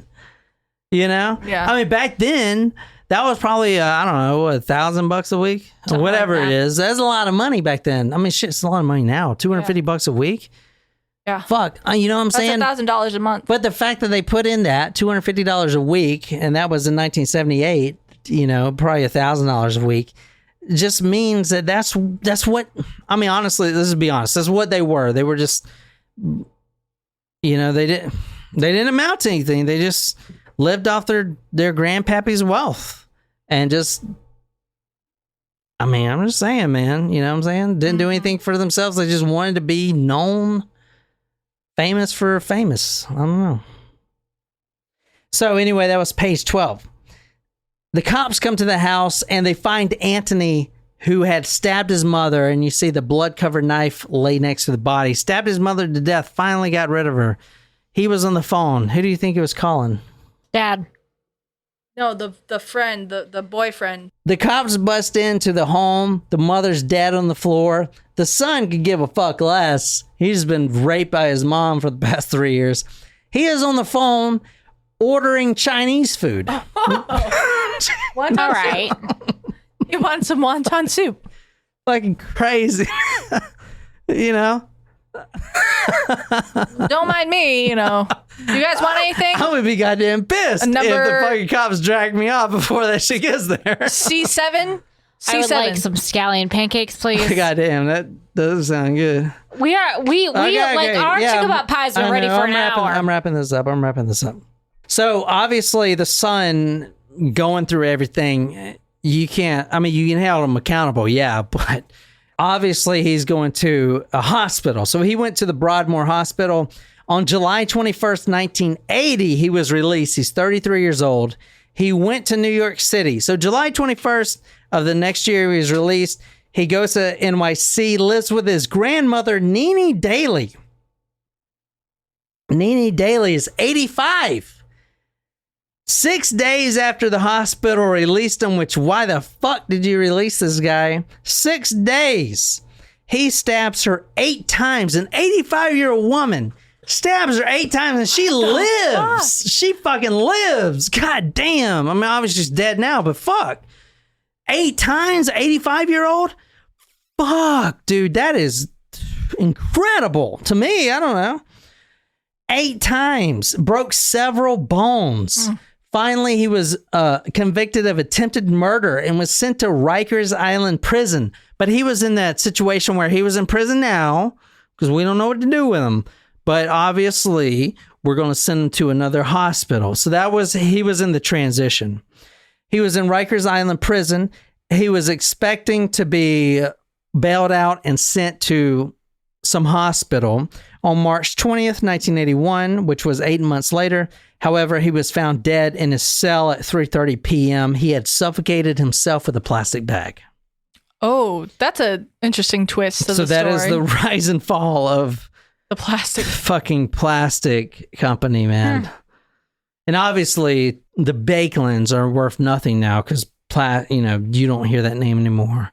Yeah. I mean, back then that was probably I don't know, $1,000 a week or whatever it is. That's a lot of money back then. I mean, shit, it's a lot of money now. $250 a week. Yeah. Fuck. You know what I'm saying? That's $1,000 a month. But the fact that they put in that $250 a week, and that was in 1978, probably $1,000 a week, just means that that's what, I mean, honestly, let's be honest. That's what they were. They were just, they didn't amount to anything. They just lived off their grandpappy's wealth and just, I mean, I'm just saying, man, you know what I'm saying? Didn't do anything for themselves. They just wanted to be known. Famous for famous. I don't know. So anyway, that was page 12. The cops come to the house and they find Antony, who had stabbed his mother, and you see the blood-covered knife lay next to the body. Stabbed his mother to death, finally got rid of her. He was on the phone. Who do you think he was calling? Dad. No, the friend, the boyfriend. The cops bust into the home. The mother's dead on the floor. The son could give a fuck less. He's been raped by his mom for the past 3 years. He is on the phone ordering Chinese food. Wonton All right. soup. He wants some wonton soup. Fucking crazy. You know? Don't mind me, you know. You guys want anything? I'm gonna be goddamn pissed if the fucking cops drag me off before that shit gets there. C7? I would like some scallion pancakes, please. Goddamn, that doesn't sound good. We like our chicken about pies are ready for an hour. I'm wrapping this up. So obviously the son going through everything, you can hold him accountable, yeah, but obviously he's going to a hospital. So he went to the Broadmoor Hospital on July 21st, 1980. He was released. He's 33 years old. He went to New York City. So July 21st of the next year, he was released. He goes to NYC, lives with his grandmother, Nene Daly. Nene Daly is 85. 6 days after the hospital released him, which why the fuck did you release this guy? 6 days. He stabs her 8 times. An 85-year-old woman stabs her 8 times and she lives. She fucking lives. God damn. I mean, obviously she's dead now, but fuck. 8 times, 85-year-old? Fuck, dude, that is incredible. To me, I don't know. 8 times. Broke several bones. Finally, he was convicted of attempted murder and was sent to Rikers Island prison. But he was in that situation where he was in prison now because we don't know what to do with him. But obviously, we're going to send him to another hospital. So he was in the transition. He was in Rikers Island prison. He was expecting to be bailed out and sent to some hospital on March 20th, 1981, which was 8 months later. However, he was found dead in his cell at 3:30 p.m. He had suffocated himself with a plastic bag. Oh, that's an interesting twist to the story. So that is the rise and fall of the fucking plastic company, man. And obviously, the Baekelands are worth nothing now because you don't hear that name anymore.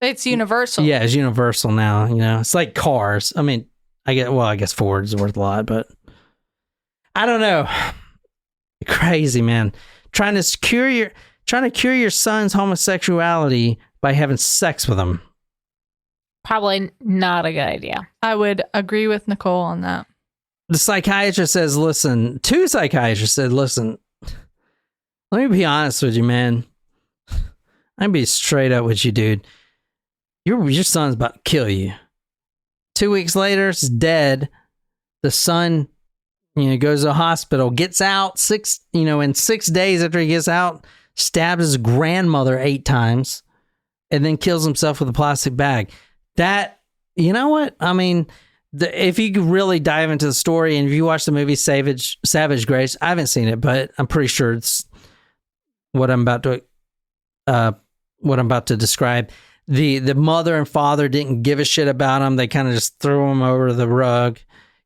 It's universal. Yeah, it's universal now. You know, it's like cars. I mean, I guess Ford is worth a lot, but I don't know. Crazy, man. Trying to cure your son's homosexuality by having sex with him. Probably not a good idea. I would agree with Nicole on that. The psychiatrist says, listen, 2 psychiatrists said, listen, let me be honest with you, man. I'm be straight up with you, dude. Your son's about to kill you. 2 weeks later, he's dead. The son, goes to the hospital, gets out in 6 days after he gets out, stabs his grandmother 8 times, and then kills himself with a plastic bag. That, you know what? I mean, if you could really dive into the story, and if you watch the movie Savage Grace, I haven't seen it, but I'm pretty sure it's what I'm about to describe. The mother and father didn't give a shit about him. They kind of just threw him over the rug.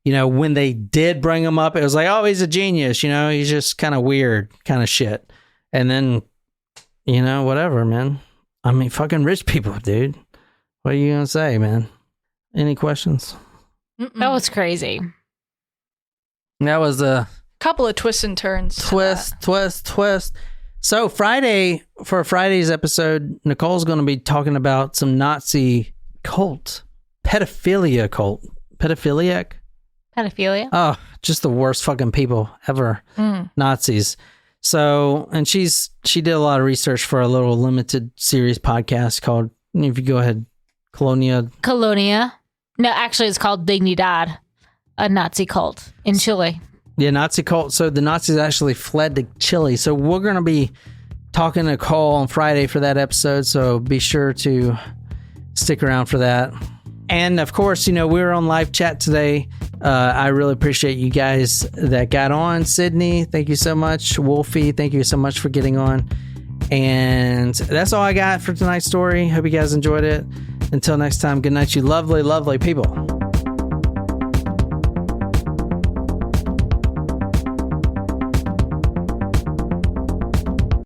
When they did bring him up, it was like, oh, he's a genius. He's just kind of weird, kind of shit. And then, whatever, man. I mean, fucking rich people, dude. What are you going to say, man? Any questions? That was crazy. That was a couple of twists and turns. Twist. So for Friday's episode, Nicole's going to be talking about some Nazi cult. Pedophiliac. Pedophilia? Oh, just the worst fucking people ever. Nazis. So, and she did a lot of research for a little limited series podcast called, if you go ahead, Colonia. No, actually it's called Dignidad, a Nazi cult in Chile. Yeah, Nazi cult. So the Nazis actually fled to Chile. So we're going to be talking to Nicole on Friday for that episode. So be sure to stick around for that. And of course, we were on live chat today. I really appreciate you guys that got on. Sydney, thank you so much. Wolfie, thank you so much for getting on. And that's all I got for tonight's story. Hope you guys enjoyed it. Until next time, good night, you lovely, lovely people.